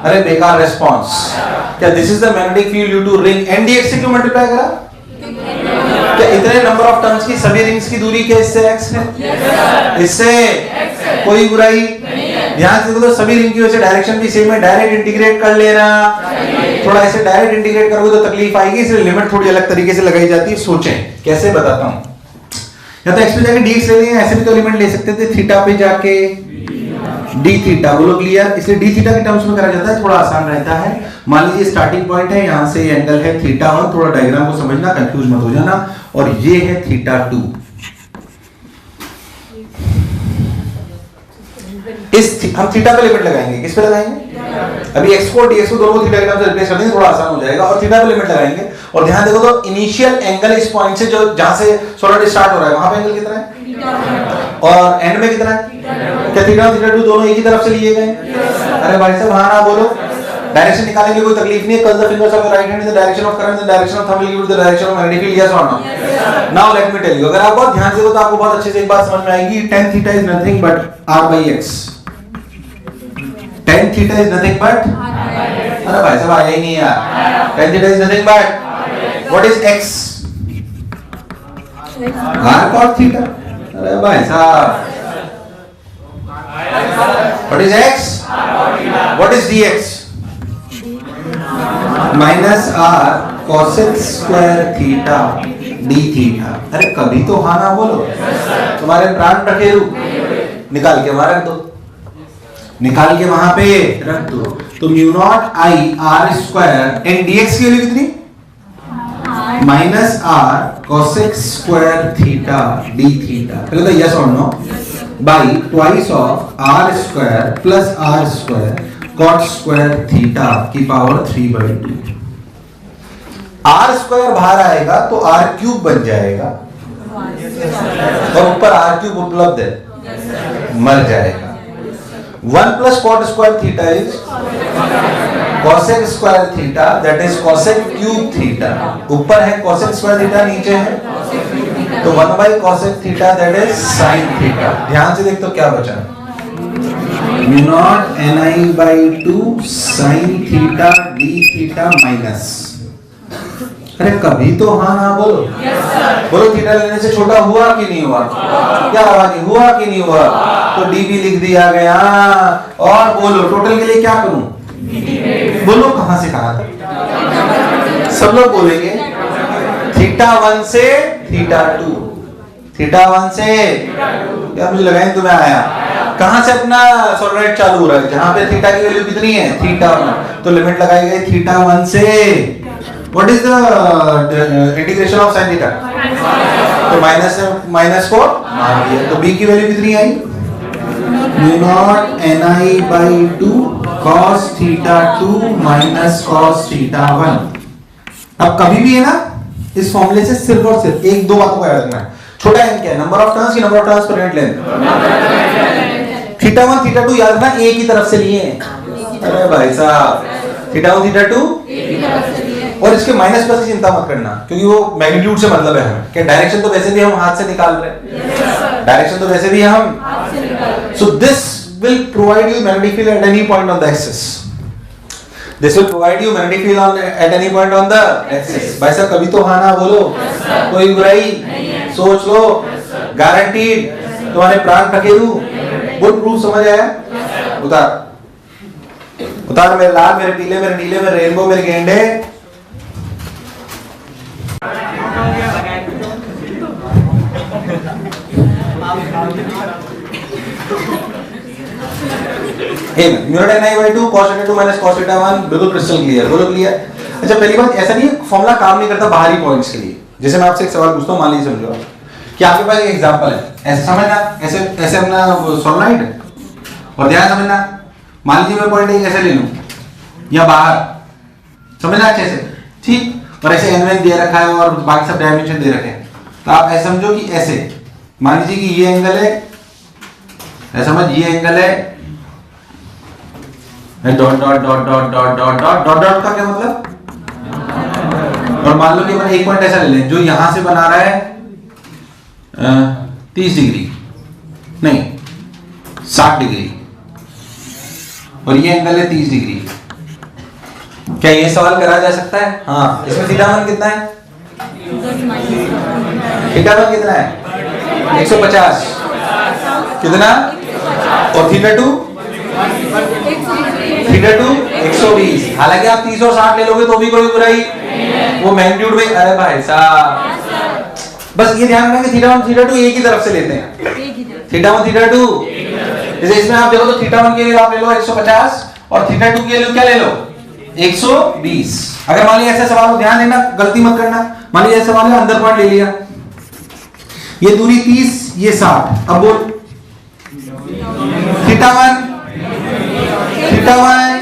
अरे बेकार रेस्पॉन्स। क्या this is the magnetic field due to ring n dx से क्यों मल्टीप्लाई करा? क्या इतने नंबर ऑफ टर्न्स की सभी रिंग्स की दूरी क्या इससे x है? इससे कोई बुराई? ध्यान से देखो तो सभी रिंग की वजह से डायरेक्शन भी सेम है, डायरेक्ट इंटीग्रेट कर लेना। थोड़ा ऐसे डायरेक्ट इंटीग्रेट करोगे तो तकलीफ आएगी, इसलिए लिमिट थोड़ी अलग तरीके से लगाई जाती है। सोचें कैसे, बताता हूं। या तो x पे जाके dx ले लें, ऐसे भी तो एलिमेंट ले सकते थे, थीटा पे जाके d थीटा, बोलो क्लियर? इसलिए d थीटा के टर्म्स में करा जाता है, थोड़ा आसान रहता है। मान लीजिए स्टार्टिंग पॉइंट है, यहां से ये एंगल है θ1, थोड़ा डायग्राम को समझना, कंफ्यूज मत हो जाना। और ये है θ2। हम थीटा पे लिमिट लगाएंगे, किस पे लगाएंगे? अभी x को dx को दोनों को थीटा के नाम से रिप्लेस कर देंगे, थोड़ा आसान हो जाएगा। और थीटा पे लिमिट लगाएंगे और ध्यान देखो तो इनिशियल एंगल इस पॉइंट से जो जहां से सॉलिड स्टार्ट हो रहा है वहां पे एंगल कितना है और एंड में कितना है? क्या थीटा और θ2 दोनों एक ही तरफ से लिए गए? अरे भाई साहब हाँ ना बोलो। डायरेक्शन निकालने की कोई तकलीफ नहीं है। Curl the fingers of your right hand in the direction of current, the direction of thumb will give you the direction of magnetic field, yes और no? Now let me tell you, अगर आप बहुत ध्यान से हो तो आपको बहुत अच्छे से एक बात समझ में आएगी। tan theta is nothing but r/x। tan theta is nothing but, अरे भाई साहब आया ही नहीं यार। tan theta is nothing but what is x? r cos theta. अरे भाई साहब what is x? What is dx? Minus r cosec square theta d theta. अरे कभी तो हाँ ना बोलो। तुम्हारे प्राण रखे रू, निकाल के वहां रख दो, निकाल के वहां पे रख दो। तो mu naught I r square and dx की वैल्यू कितनी? Minus r cosec square theta d theta. पहले तो यस और no, by twice of r square plus r square cot square theta की पावर 3/2। r स्क्वायर बाहर आएगा तो r cube बन जाएगा और ऊपर r क्यूब उपलब्ध है, मर जाएगा। 1 plus cot square theta is cosec square theta, that is cosec cube theta. ऊपर है cosec स्क्वायर थीटा, नीचे है तो 1 by cosec theta, that is sin theta. ध्यान से देख तो क्या बचा? Mu naught ni/2 sin theta d theta minus. अरे कभी तो हाँ ना बोलो। बोलो थीटा लेने से छोटा हुआ कि नहीं हुआ? क्या हुआ कि नहीं हुआ? तो डी भी लिख दिया गया। और बोलो टोटल के लिए क्या करूं? बोलो कहां से कहा था? सब लोग बोलेंगे θ1 से θ2, θ1 से। क्या मुझे लगा नहीं तुम्हें आया? कहां से अपना सॉलिड चालू हो रहा है? जहां पे थीटा की वैल्यू कितनी है? θ1। तो लिमिट लगाई गई θ1 से। What is the integration of sin theta? तो माइनस को मार दिया, तो b की वैल्यू कितनी आई? Mu naught ni/2 cos θ2 minus cos θ1। अब कभी भी है ना इस फॉर्मूले से सिर्फ और सिर्फ एक दो बातों को याद रखना है। छोटा n क्या है? नंबर ऑफ टर्न्स की number of turns per unit length. θ1 θ2 याद रखना एक ही तरफ से लिए हैं। अरे भाई साहब θ1 θ2 और इसके माइनस प्लस की चिंता मत करना क्योंकि वो मैग्नीट्यूड से मतलब है हमें। क्या डायरेक्शन तो वैसे भी हम हाथ से निकाल रहे हैं, डायरेक्शन तो वैसे भी हम। So this will provide you magnetic field at any point on the axis. This will provide you magnetic field on at any point on the axis. भाई साहब कभी तो हाँ ना बोलो, कोई बुराई, सोच लो, गारंटीड, तुम्हारे प्राण ठकेरू, बुल प्रूफ समझ आया? उतार, उतार मेरे लाल, मेरे पीले, मेरे नीले, मेरे रेनबो, मेरे गेंडे। Mu naught ni by 2 cos θ 2 minus cos θ 1 बिल्कुल क्रिस्टल क्लियर, बोलो क्लियर। अच्छा पहली बात ऐसा नहीं है फॉर्मूला काम नहीं करता बाहरी पॉइंट्स के लिए। जैसे मैं आपसे एक सवाल पूछता हूं, मान लीजिए समझो कि आपके पास एक एग्जांपल है, ऐसे समझना, ऐसे ऐसे अपना सोलेनॉइड और ध्यान समझना, मान लीजिए मैं पॉइंट एक ऐसे ले लूं या बाहर, समझना अच्छे से, ठीक, और ऐसे n1 दे रखा है और बाकी सब डायमेंशन दे रखे हैं, तो आप ऐसे समझो कि ऐसे मान लीजिए कि ये एंगल है, ऐसा समझ, ये एंगल है, dot dot dot dot dot dot dot dot dot का क्या मतलब, और मान लो कि अपन एक पॉइंट ऐसा ले लें जो यहां से बना रहा है 30 डिग्री, नहीं 60 डिग्री, और ये एंगल है 30 डिग्री। क्या ये सवाल करा जा सकता है? हाँ। इसमें थीटा 1 कितना है? थीटा 1 कितना है? 150 कितना, और थीटा 2 120। हालांकि आप 30 और 60 ले लोगे तो भी कोई बुराई, वो मैग्नीट्यूड में, अरे भाई साहब बस ये ध्यान रखना कि थीटा 1 थीटा 2 एक ही तरफ से लेते हैं, थीटा 1 थीटा 2। जैसे इसमें आप देखो तो थीटा 1 के लिए आप ले लो 150 और थीटा 2 के लिए क्या ले लो 120। अगर मान लीजिए ऐसा सवाल हो, ध्यान देना, गलती मत करना, मान लीजिए ऐसा सवाल है अंदर पॉइंट ले लिया, ये दूरी 30, ये 60, अब बोल theta 1 theta 1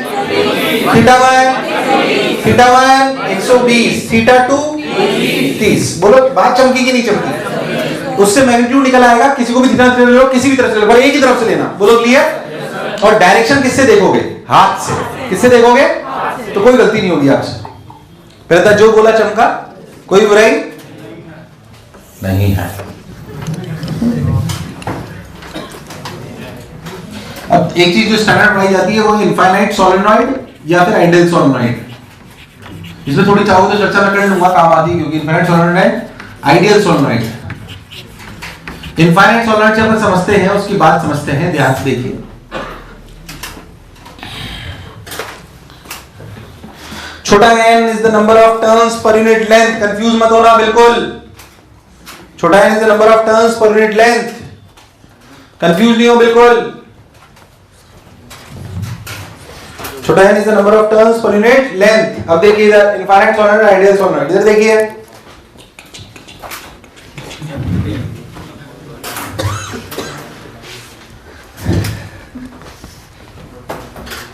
theta 1 theta 1 120, theta 2 30। बोलो बात चमकी कि नहीं चमकी? उससे मैग्नीट्यूड निकल आएगा, किसी को भी थीटा से ले लो, किसी भी तरफ से ले लो, एक ही तरफ से लेना, बोलो क्लियर। और डायरेक्शन किससे देखोगे? हाथ से। किससे देखोगे? तो कोई गलती नहीं होगी आपसे। पहले था जो बोला चमका, कोई बुराई नहीं है। अब एक चीज जो स्टैंडर्ड पढ़ाई जाती है वो इनफाइनाइट सोलेनॉइड या फिर आइडियल सोलेनॉइड। इसमें थोड़ी चाहो तो चर्चा मैं कर लूंगा, काम आती है, क्योंकि इनफाइनाइट सोलेनॉइड है, आइडियल सोलेनॉइड। इनफाइनाइट सोलेनॉइड से अपन समझते हैं, उसकी बात समझते हैं, ध्यान से देखिए। छोटा n is the number of turns per unit length, confuse मत होना बिल्कुल। छोटा n is the number of turns per unit length, confuse नहीं हो बिल्कुल। छोटा n is the number of turns per unit length। अब देखिए इधर इनफाइनाइट सोलेनॉइड, आइडियल सोलेनॉइड, इधर देखिए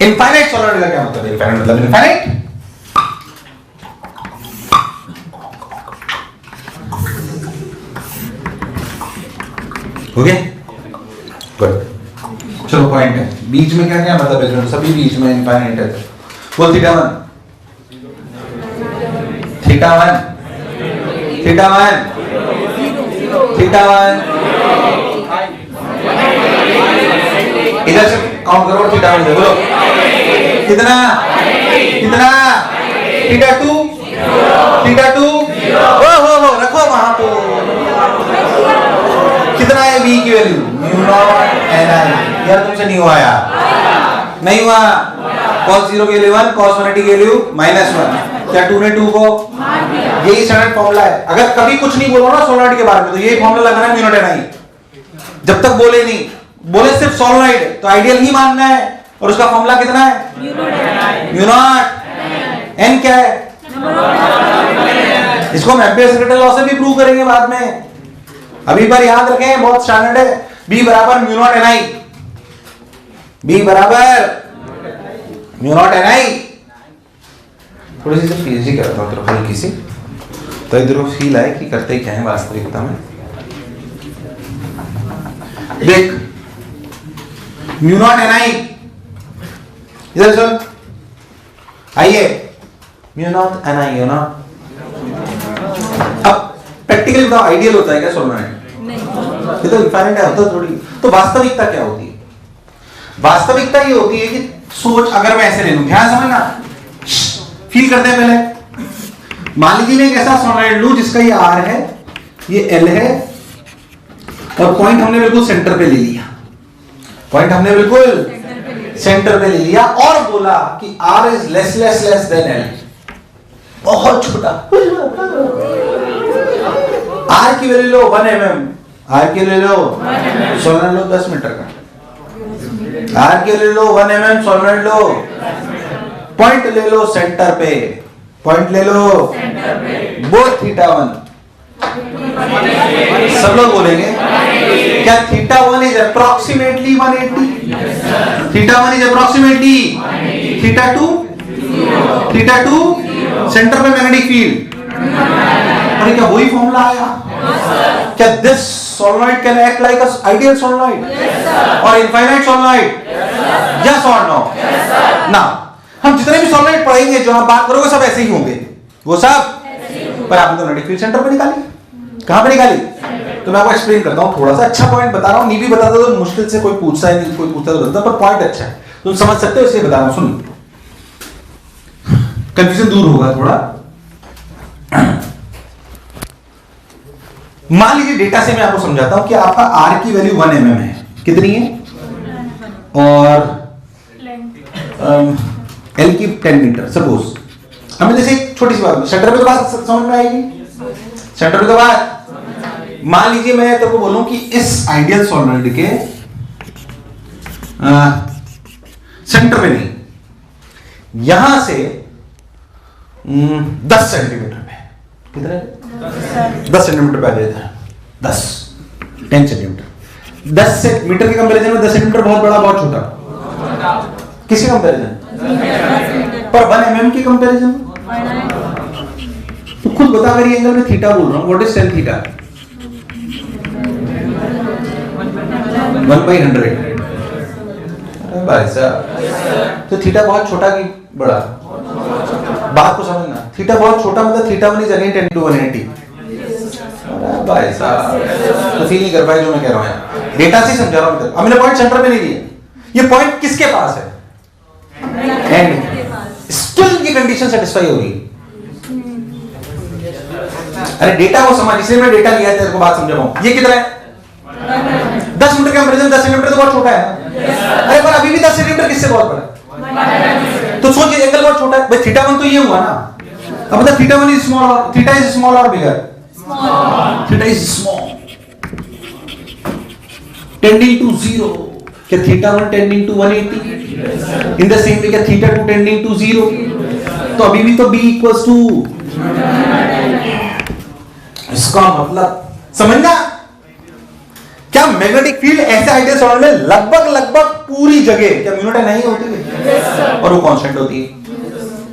इनफाइनाइट सोलेनॉइड का क्या मतलब है? इनफाइनाइट मतलब इनफाइनाइट, ओके गुड। चलो पॉइंट है, बीच में क्या क्या मतलब है? सभी बीच में इनफाइनाइट है। बोल थीटा 1 थीटा 1 थीटा 1 थीटा 1, इधर से काउंट करो, थीटा 1 बोलो कितना कितना, थीटा 2 थीटा 2, हो रखो वहां पे, कितना है b की वैल्यू? Mu naught ni। यार तुमसे नहीं हुआ यार, नहीं हुआ। cos 0 की वैल्यू 1, cos 180 की वैल्यू -1। क्या 2 ने 2 को यही स्टैंडर्ड फॉर्मूला है। अगर कभी कुछ नहीं बोलो ना सोलेनॉइड के बारे में तो यही फॉर्मूला लगाना है, म्यू नॉट ni। जब तक बोले नहीं, बोले सिर्फ सोलेनॉइड तो आइडियल ही मानना है, और उसका फॉर्मूला कितना है? म्यू नॉट n क्या है? इसको हम एम्पियर सेकेंड लॉ से भी प्रूव करेंगे बाद में। अभी पर याद रखें, बहुत स्टैंडर्ड है, B बराबर म्यू नॉट ni, B बराबर म्यू नॉट ni। थोड़ी सी पीएचडी करता हूं तो हल्की सी, तो इधर फील आए कि करते क्या है वास्तविकता में। देख म्यू नॉट ni, इधर सुन, आइए म्यू नॉट ni हो ना। अब प्रैक्टिकली बताओ, आइडियल होता है क्या सोलेनॉइड? ये तो इनफाइनाइट है, होता थोड़ी। तो वास्तविकता क्या होती है? वास्तविकता ये होती है कि सोच, अगर मैं ऐसे ले लूं, ध्यान समझना, फील करते हैं पहले। मान लीजिए मैं एक ऐसा सॉलिड लूं जिसका ये R है, ये L है, और पॉइंट हमने बिल्कुल सेंटर पे ले लिया, पॉइंट हमने बिल्कुल सेंटर पे ले लिया और बोला कि R is less less less than L, बहुत छोटा। R की वैल्यू लो 1 mm, R की वैल्यू लो सोलनॉइड लो 10 मीटर का, R की वैल्यू लो 1 mm, सोलनॉइड लो, पॉइंट ले लो सेंटर पे, पॉइंट ले लो बोथ θ1, सब लोग बोलेंगे क्या θ1 is approximately 180, θ1 is approximately, θ2 centre पे मैग्नेटिक फील्ड। अरे क्या वही फॉर्मूला आया? क्या this solenoid can act like a ideal solenoid और इनफाइनाइट सोलनॉइड? यस और नो? ना, हम जितने भी सोलनॉइड पढ़ेंगे जो आप बात करोगे सब ऐसे ही होंगे, वो सब, पर आपने तो मैग्नेटिक फील्ड सेंटर पे निकाली, कहां पे निकाली? तो मैं आपको एक्सप्लेन करता हूं, थोड़ा सा अच्छा पॉइंट बता रहा हूं, नहीं भी बताता तो मुश्किल से कोई पूछता है, नहीं कोई पूछता तो बताता, पर पॉइंट अच्छा है, तुम समझ सकते हो इसलिए बता रहा हूं। सुन, कंफ्यूजन दूर होगा थोड़ा। मान लीजिए डेटा से मैं आपको समझाता हूं कि आपका R की वैल्यू 1 mm है, कितनी है, और L की 10 मीटर सपोज। हमें जैसे एक छोटी सी बात, सेंटर पे तो बात समझ में आएगी, सेंटर पे तो बात। मान लीजिए मैं तो बोलूं कि इस आइडियल सॉलिनॉइड के सेंटर पे नहीं, यहां से 10 सेंटीमीटर पे, कितना है? 10 सेंटीमीटर पे आ जाता है, 10 सेंटीमीटर, 10 मीटर के कंपैरिजन में 10 सेंटीमीटर बहुत बड़ा बहुत छोटा, किसके कंपैरिजन? पर 1 mm के कंपैरिजन तो खुद बता, अगर ये एंगल में थीटा बोल रहा हूं, व्हाट इज tan थीटा? 1/100। भाई साहब, तो थीटा बहुत छोटा कि बड़ा? बात को समझना, थीटा बहुत छोटा मतलब θ1 इज अगेन 10 to 180। भाई साहब तो फील नहीं कर पाए जो मैं कह रहा हूं, डेटा से समझा रहा हूं। अब मैंने पॉइंट सेंटर में नहीं दिया, ये पॉइंट किसके पास है? एंड। स्टिल ये कंडीशन सेटिस्फाई होगी। अरे डेटा को समझ, इसलिए मैं डेटा लिया है, तेरे को बात समझा रहा हूं। ये कितना है? 10 मीटर का कंपैरिजन 10 सेंटीमीटर तो बहुत छोटा है। अरे पर अभी भी 10 सेंटीमीटर किससे बहुत बड़ा है? तो सोचिए एंगल बहुत छोटा है भाई, θ1 तो ये हुआ ना, अब मतलब θ1 इज स्मॉल और θ इज स्मॉल और bigger, θ is small tending to 0, क्या θ1 tending to 180, in the same way क्या θ2 टेंडिंग टू 0, तो अभी भी तो b इक्वल्स टू, इसका मतलब समझना क्या मैग्नेटिक फील्ड ऐसे आइडियल सॉलिड में लगभग पूरी जगह क्या म्यूनिटा नहीं होती है? और वो कांस्टेंट होती है,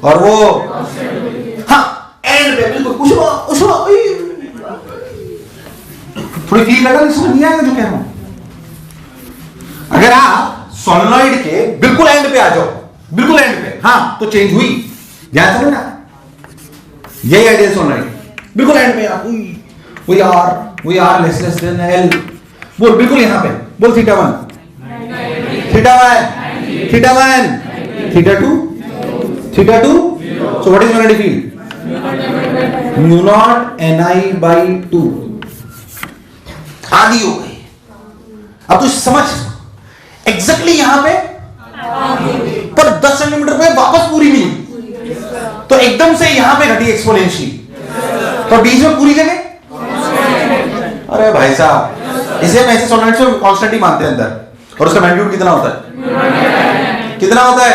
और वो हाँ एंड पे बिल्कुल उछवा थोड़ी फील लगा, समझ नहीं आएगा जो कह रहा हूं। अगर आप सोलेनॉइड के बिल्कुल एंड पे आ जाओ, बिल्कुल एंड पे, हाँ तो चेंज हुई, ध्यान से ना, यही आइडियल सोलेनॉइड बिल्कुल एंड पे, वही r less less than L, बोल बिल्कुल यहां पे, बोल θ1 θ2 so what is magnetic field? mu naught Ni/2 आधी हो गई। अब तो समझ एग्जैक्टली यहां पे पर 10 सेंटीमीटर पे वापस पूरी मिली, तो एकदम से यहां पे घटी एक्सपोनेंशियली, तो बीच में पूरी जगह। अरे भाई साहब, इसे हम ऐसे सॉलिनॉइड से कांस्टेंट ही मानते हैं अंदर, और उसका मैग्नीट्यूड कितना होता है? कितना होता है?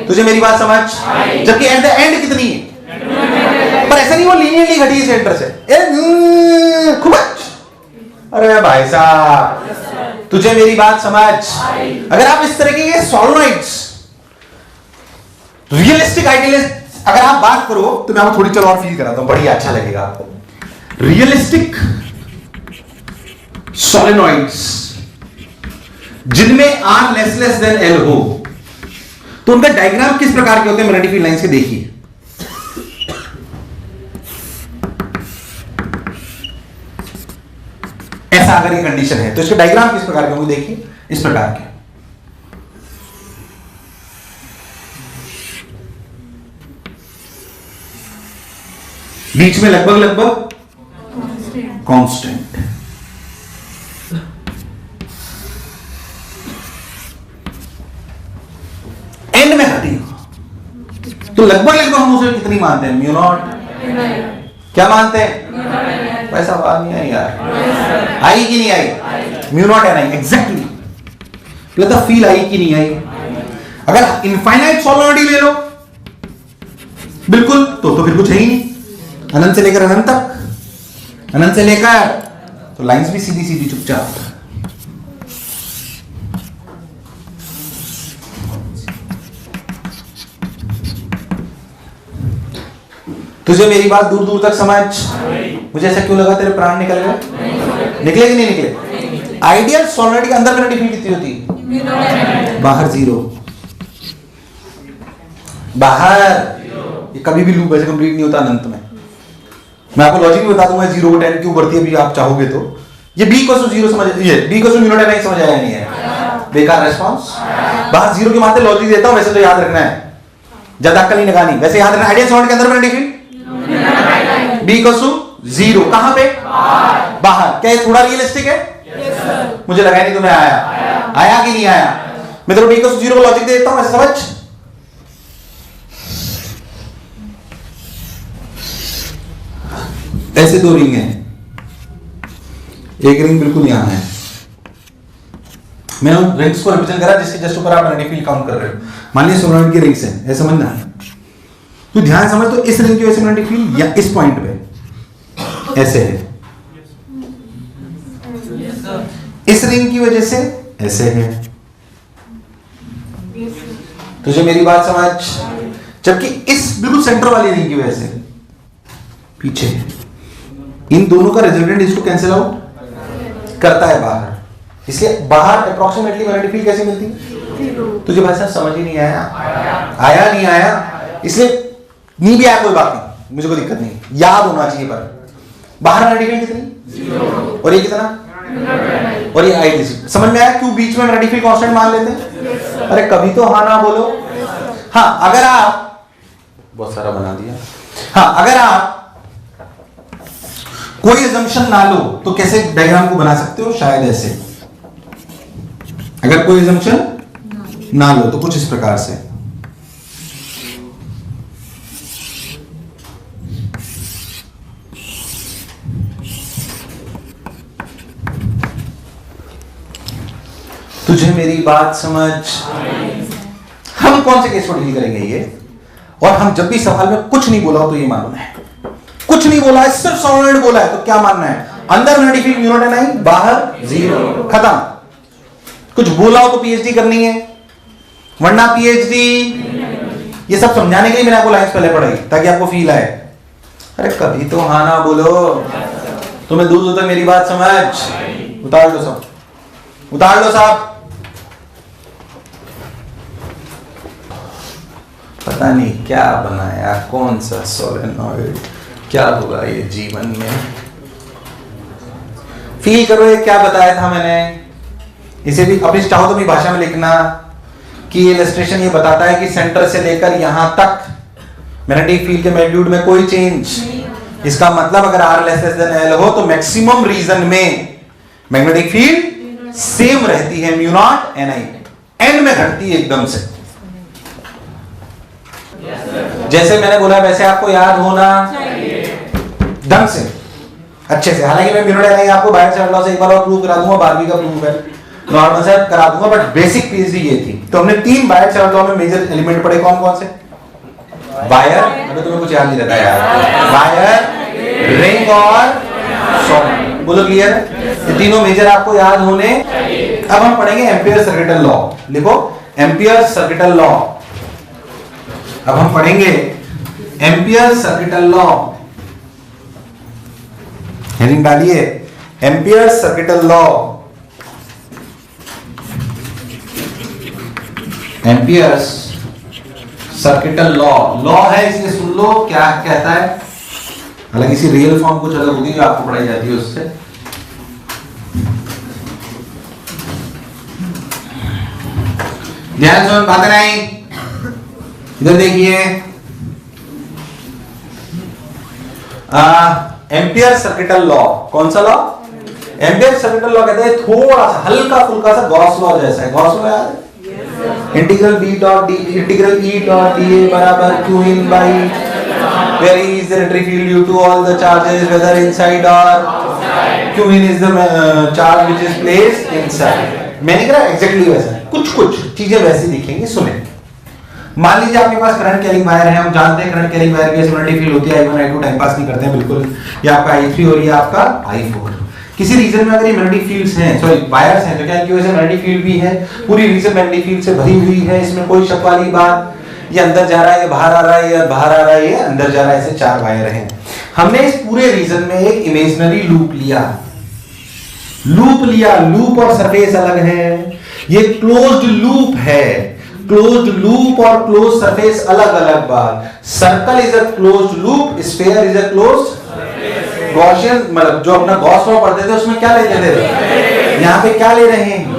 तुझे मेरी बात समझ? जबकि एट द एंड कितनी है? पर ऐसा नहीं वो लीनियरली घटी है सेंटर से, खूब। अरे भाई साहब, तुझे मेरी बात समझ? अगर आप इस तरह के सॉलिनॉइड्स रियलिस्टिक आइडियलिस्ट अगर आप बात करो तो मैं आपको थोड़ी चलो और फील कराता हूं, बढ़िया अच्छा लगेगा आपको। रियलिस्टिक सोलेनॉइड्स जिनमें R less less than L हो, तो उनका डायग्राम किस प्रकार के होते हैं मैग्नेटिक फील्ड लाइंस के, देखिए। ऐसा अगर ये कंडीशन है तो इसके डायग्राम किस प्रकार के होंगे, देखिए इस प्रकार के। बीच में लगभग लगभग कांस्टेंट। एंड में घटी तो लगभग लगभग हम उसे कितनी मानते हैं? Mu naught. क्या मानते हैं? पैसा बात नहीं आई यार, आई कि नहीं आई? Mu naught n I exactly. लगता फील आई कि नहीं आई? अगर इनफाइनाइट सॉलिडरिटी ले लो बिल्कुल तो फिर कुछ है ही नहीं, अनंत से लेकर अनंत तक, अनंत से लेकर तो लाइंस भी सीधी सीधी चुपचाप। तुझे मेरी बात दूर दूर तक समझ? मुझे ऐसा क्यों लगा तेरे प्राण निकल गए? निकले कि नहीं निकले? आइडियल सॉलिडरिटी के अंदर में डिफिन कितनी होती? बाहर जीरो। बाहर ये कभी भी लूप ऐसे कंप्लीट नहीं होता अनंत में। मैं आपको लॉजिक भी बता दूंगा, 0 को 10 क्यों बढ़ती है भी आप चाहोगे तो। ये b को 0 समझ, ये b को 0 नहीं समझ आया नहीं है, बेकार रेस्पॉन्स। बाहर 0 के मानते लॉजिक देता हूं, वैसे तो याद रखना है, ज्यादा अक्कल नहीं लगानी, वैसे याद रखना। आइडियल सॉलिड के अंदर में डिफिन b को 0 कहां पे? बाहर। क्या ये थोड़ा रियलिस्टिक है? मुझे लगा नहीं तुम्हें आया कि नहीं आया? मैं तो b को 0 को लॉजिक दे देता हूं, ऐसे समझ। ऐसे दो रिंग हैं, एक रिंग बिल्कुल यहां है। मैंने उन रिंग्स को रिप्रेजेंट करा जिसके जस्ट ऊपर आप एनर्जी फील्ड काउंट कर रहे हो। मान लीजिए सोलनॉइड की रिंग्स है, ऐसे समझना है तो ध्यान समझ। तो इस रिंग की वजह से मैग्नेटिक फील्ड या इस पॉइंट पे ऐसे है, इस रिंग की वजह से ऐसे है। तुझे मेरी बात समझ? जबकि इस बिल्कुल सेंटर वाली रिंग की वजह से पीछे है। इन दोनों का रिजल्टेंट इसको कैंसिल आउट करता है बाहर, इसलिए बाहर अप्रोक्सीमेटली मैग्नेटिक फील्ड कैसे मिलती है? तुझे भाई साहब समझ ही नहीं आया? आया नहीं आया? इसलिए नहीं भी आया कोई बात नहीं, मुझे कोई दिक्कत नहीं, याद होना चाहिए। पर बाहर मैग्नेटिक फील्ड कितनी और ये कितना और ये आई समझ में आया? क्यों बीच में मैग्नेटिक फील्ड कांस्टेंट मान लेते हैं? अरे कभी तो हाँ ना बोलो। हाँ अगर आप बहुत सारा बना दिया। हाँ अगर आप कोई assumption ना लो तो कैसे डायग्राम को बना सकते हो? शायद ऐसे। अगर कोई assumption ना लो तो कुछ इस प्रकार से। तुझे मेरी बात समझ? हम कौन से केस को डील करेंगे ये? और हम जब भी सवाल में कुछ नहीं बोला हो तो ये मालूम है, कुछ नहीं बोला है, सिर्फ सॉलिड बोला है तो क्या मानना है? अंदर magnetic field mu naught n I, बाहर 0, खत्म। कुछ बोला हो तो पीएचडी करनी है, वरना पीएचडी। ये सब समझाने के लिए मैंने आपको लाइन्स पहले पढ़ाई ताकि आपको फील आए। अरे कभी तो हाँ ना बोलो, तुम्हें दूर दूर तक मेरी बात समझ? उतार लो सब, उतार लो साहब। पता नहीं क्या बनाया, कौन सा सोलेनॉइड, क्या होगा ये जीवन में? फील करो ये क्या बताया था मैंने। इसे भी अपनी चाहो तो अपनी भाषा में लिखना कि इलस्ट्रेशन ये बताता है कि सेंटर से लेकर यहां तक मैग्नेटिक फील्ड के मैग्नीट्यूड में कोई चेंज। इसका मतलब अगर R लेस देन L हो तो मैक्सिमम रीजन में मैग्नेटिक फील्ड सेम रहती है, mu naught n I. And में घटती है एकदम से। जैसे मैंने बोला वैसे आपको याद होना ढंग से, अच्छे से। हालांकि मैं म्यू नॉट एन आई आपको बायर चार्ट लॉ से एक बार और प्रूव करा दूंगा, 12वीं का प्रूफ है, नॉर्मल से करा दूंगा, बट बेसिक पीएचडी ये थी। तो हमने 3 बायर चार्ट लॉ में मेजर एलिमेंट पढ़े, कौन कौन से? वायर, अभी तुम्हें कुछ याद नहीं रहता यार, वायर, रिंग और सॉलिड। बोलो क्लियर है? ये तीनों मेजर आपको याद होने। अब हम पढ़ेंगे एम्पियर सर्किटल लॉ। लिखो एम्पियर सर्किटल लॉ। अब हम पढ़ेंगे एम्पियर सर्किटल लॉ। हेडिंग डालिए ampere circuital law. Ampere circuital law, law है इसलिए सुन लो क्या कहता है। हालांकि इसी रियल फॉर्म कुछ अलग होगी जो आपको पढ़ाई जाती है उससे। ध्यान सुन, बातें नहीं, इधर देखिए। एम्पियर सर्किटल लॉ, कौन सा लॉ? एम्पियर सर्किटल लॉ कहते हैं थोड़ा सा हल्का फुल्का सा गॉस लॉ जैसा है। गॉस लॉ याद है? Integral B dot d integral E dot d A बराबर q in by where E is the electric field due to all the charges whether inside और q in is the charge which is placed inside. मैंने कहा exactly वैसा, कुछ चीजें वैसी दिखेंगी। सुने, मान लीजिए आपके पास करंट कैरिंग वायर है, हम जानते हैं करंट कैरिंग वायर की सिमिलरिटी फील्ड होती है I1 I2, टाइम पास नहीं करते हैं बिल्कुल। ये आपका I3 और ये आपका I4। किसी रीजन में अगर ये मैग्नेटिक फील्ड्स हैं, सॉरी वायर्स हैं, तो क्या इनकी वजह से मैग्नेटिक फील्ड भी है, पूरी रीजन मैग्नेटिक फील्ड से भरी हुई है, इसमें कोई शक वाली बात। ये अंदर जा रहा है, ये बाहर आ रहा है, ये बाहर आ रहा है, ये अंदर जा रहा है, ऐसे 4 वायर हैं। हमने इस पूरे रीजन में एक इमेजिनरी लूप लिया, लूप और सरफेस अलग है। ये क्लोज्ड लूप है, क्लोज्ड लूप और क्लोज्ड सरफेस अलग अलग बात। Circle is a closed loop, sphere is a closed. Gaussian मतलब जो अपना गॉस लॉ पढ़ते थे उसमें क्या लेते थे, यहाँ पे क्या ले रहे हैं,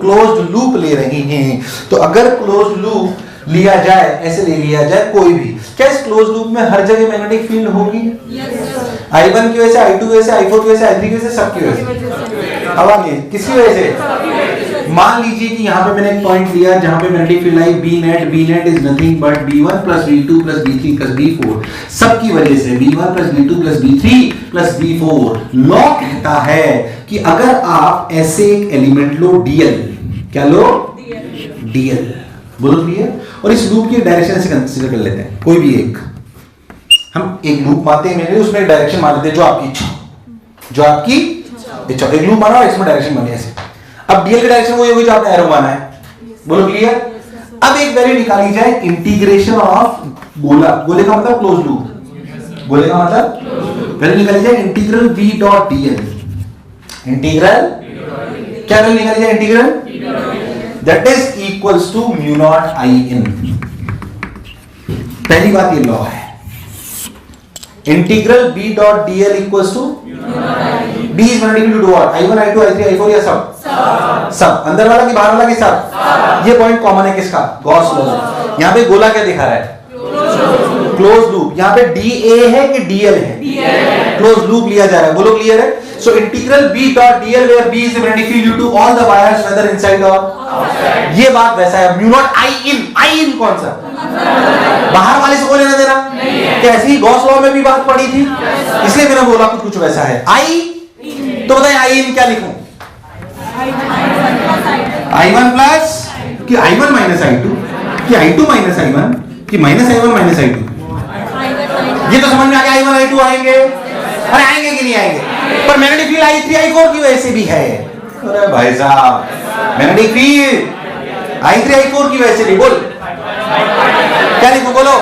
क्लोज्ड लूप ले रहे हैं। तो अगर क्लोज्ड लूप लिया जाए, ऐसे ले लिया जाए कोई भी, क्या इस क्लोज्ड लूप में हर जगह मैग्नेटिक फील्ड होगी? I1 की वजह से, I2 की वजह से, I4 की वजह से, I3 की वजह से, सबकी वजह से। हवा नहीं, किसकी वजह से? मान लीजिए कि यहाँ पे मैंने एक पॉइंट लिया जहां पे magnetic field I B net is nothing but B1 plus B2 plus B3 plus B4, सबकी वजह से B1 plus B2 plus B3 plus B4। Law कहता है कि अगर आप ऐसे एक एलिमेंट लो DL, क्या लो? DL, बोलो क्लियर। और इस लूप की डायरेक्शन से कंसीडर कर लेते हैं, कोई भी एक, हम एक लूप मानते हैं, उसमें एक डायरेक्शन मान लेते हैं जो आपकी इच्छा। एक लूप माना और इसमें डायरेक्शन बनी ऐसे। अब डीएल की डायरेक्शन वही होगी जो आपने एरो माना है, बोलो क्लियर। अब एक वैल्यू निकाली जाए इंटीग्रेशन ऑफ गोला, गोले का मतलब क्लोज लूप, गोले का मतलब वैल्यू निकाली जाए integral v dot dl। Integral क्या वैल्यू निकाली जाए? Integral that is equals to mu naught I in। पहली बात ये लॉ है, integral b dot dl equals to b is perpendicular to what? I1 I2 I3 I4 या सब अंदर वाला कि बाहर वाला कि सब? ये पॉइंट कॉमन है किसका? Gauss law. यहाँ पे गोला क्या दिखा रहा है? Close loop. यहाँ पे DA है कि DL है? क्लोज लूप लिया जा रहा है, बोलो क्लियर है। So integral b dot dl where b is the magnetic field due to all the wires whether inside or outside। ये बात वैसा है। म्यू नॉट I in कौन सा? बाहर वाले से कोई लेना देना नहीं है। कैसी गॉस लॉ में भी बात पड़ी थी, इसलिए मैंने बोला कुछ वैसा है। तो बताइए I in क्या लिखूं? I1 प्लस कि I1 माइनस I2 कि I2 माइनस I1 कि माइनस I1 माइनस I2? ये तो समझ में आ गया। I1 I2 आएंगे, अरे आएंगे कि नहीं आएंगे? पर मैग्नेटिक फील्ड I3 I4 की वजह से भी है। अरे भाई साहब, मैग्नेटिक फील्ड I3 I4 की वजह से भी। बोल क्या लिखो, बोलो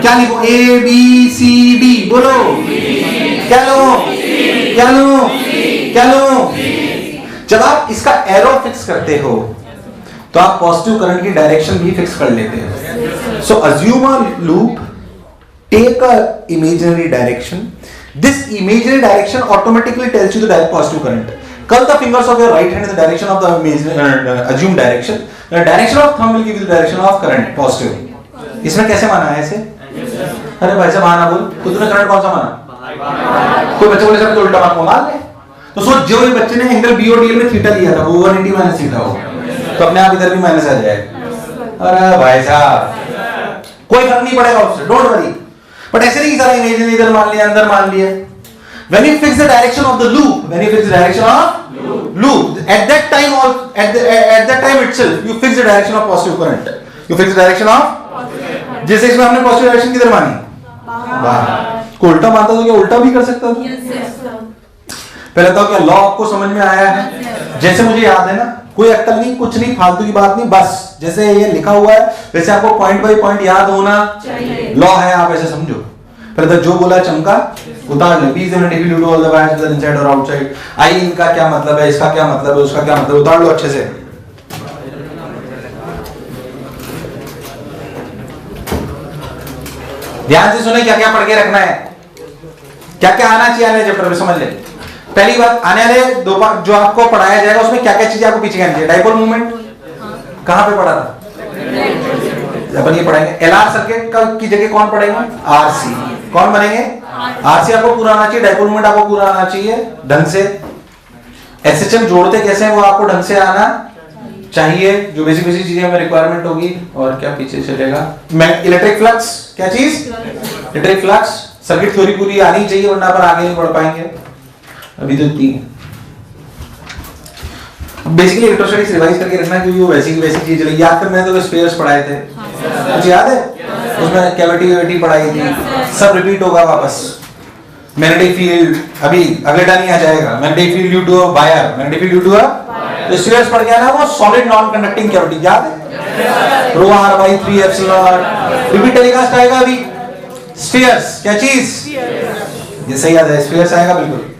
क्या लिखो? A B C D, बोलो क्या लो? जब आप इसका एरो फिक्स करते हो तो आप पॉजिटिव करंट की डायरेक्शन भी फिक्स कर लेते हो। So assume a loop, take a imaginary direction, this imaginary direction automatically tells you the positive current. Curl the fingers of your right hand in the direction of the assumed direction. The direction of thumb will give you the direction of current, positive। इसमें कैसे माना है ऐसे? अरे भाई साहब माना बोल, तो तूने करंट कौन सा माना? कोई बच्चे बोले सर तो उल्टा मान ले। तो सोच जो बच्चे ने एंगल बी और डीएल में थीटा लिया था वो 180 माइनस थीटा हो, तो अपने आप इधर भी माइनस आ जाएगा। अरे भाई साहब कोई फर्क नहीं पड़ेगा उससे, डोंट वरी। बट ऐसे नहीं कि सारा इमेजिन इधर मान लिया अंदर मान लिया। When you fix the direction of the loop, at that time or at that time itself, you fix the direction of positive current. You fix the direction of, जैसे इसमें हमने positive direction किधर मानी? बाहर। को उल्टा मानता तो क्या उल्टा भी कर सकता था? पहले तो क्या लॉ आपको समझ में आया है? जैसे मुझे याद है ना, कोई अक्कल नहीं, कुछ नहीं, फालतू की बात नहीं, बस जैसे ये लिखा हुआ है वैसे आपको पॉइंट बाय पॉइंट याद होना चाहिए। लॉ है, आप ऐसे समझो। पहले तो जो बोला चमका उतार ले, B is magnetic field due to all the wires whether inside or outside। I इनका क्या मतलब है, इसका क्या मतलब है, उसका क्या मतलब, उतार लो अच्छे से। ध्यान से सुने, क्या क्या पढ़ के रखना है, क्या क्या आना चाहिए आने चैप्टर में, समझ ले। पहली बात, आने वाले दो बार जो आपको पढ़ाया जाएगा उसमें क्या क्या चीजें आपको पीछे करनी चाहिए। डाइपोल मूवमेंट कहां पे पढ़ा था? अपन ये पढ़ेंगे एलआर सर्किट का की जगह कौन पढ़ेगा, आरसी। कौन बनेंगे, आरसी। आपको पूरा आना चाहिए, डाइपोल मोमेंट आपको पूरा आना चाहिए ढंग से। एसएचएम जोड़ते कैसे हैं वो आपको ढंग से आना चाहिए, जो बेसिक बेसिक चीजें हमें रिक्वायरमेंट होगी। और क्या पीछे चलेगा, इलेक्ट्रिक फ्लक्स, क्या चीज, इलेक्ट्रिक फ्लक्स। सर्किट थ्योरी पूरी आनी चाहिए वरना अपन आगे नहीं बढ़ पाएंगे। अभी तो तीन बेसिकली इलेक्ट्रोस्टैटिक्स रिवाइज करके रखना क्योंकि वो वैसी की वैसी चीज चलेगी। याद कर, मैंने तो स्पेयर्स पढ़ाए थे, कुछ याद है, उसमें कैविटी पढ़ाई थी, सब रिपीट होगा वापस। मैग्नेटिक फील्ड अभी अगले टाइम ही आ जाएगा, magnetic field due to a wire, magnetic field due to a तो स्पेयर्स पढ़ गया ना, वो सॉलिड नॉन कंडक्टिंग कैविटी, याद है, rho r by 3 epsilon. Repeat telecast आएगा अभी, स्फीयर्स क्या चीज, ये सही याद है, स्फीयर्स आएगा बिल्कुल।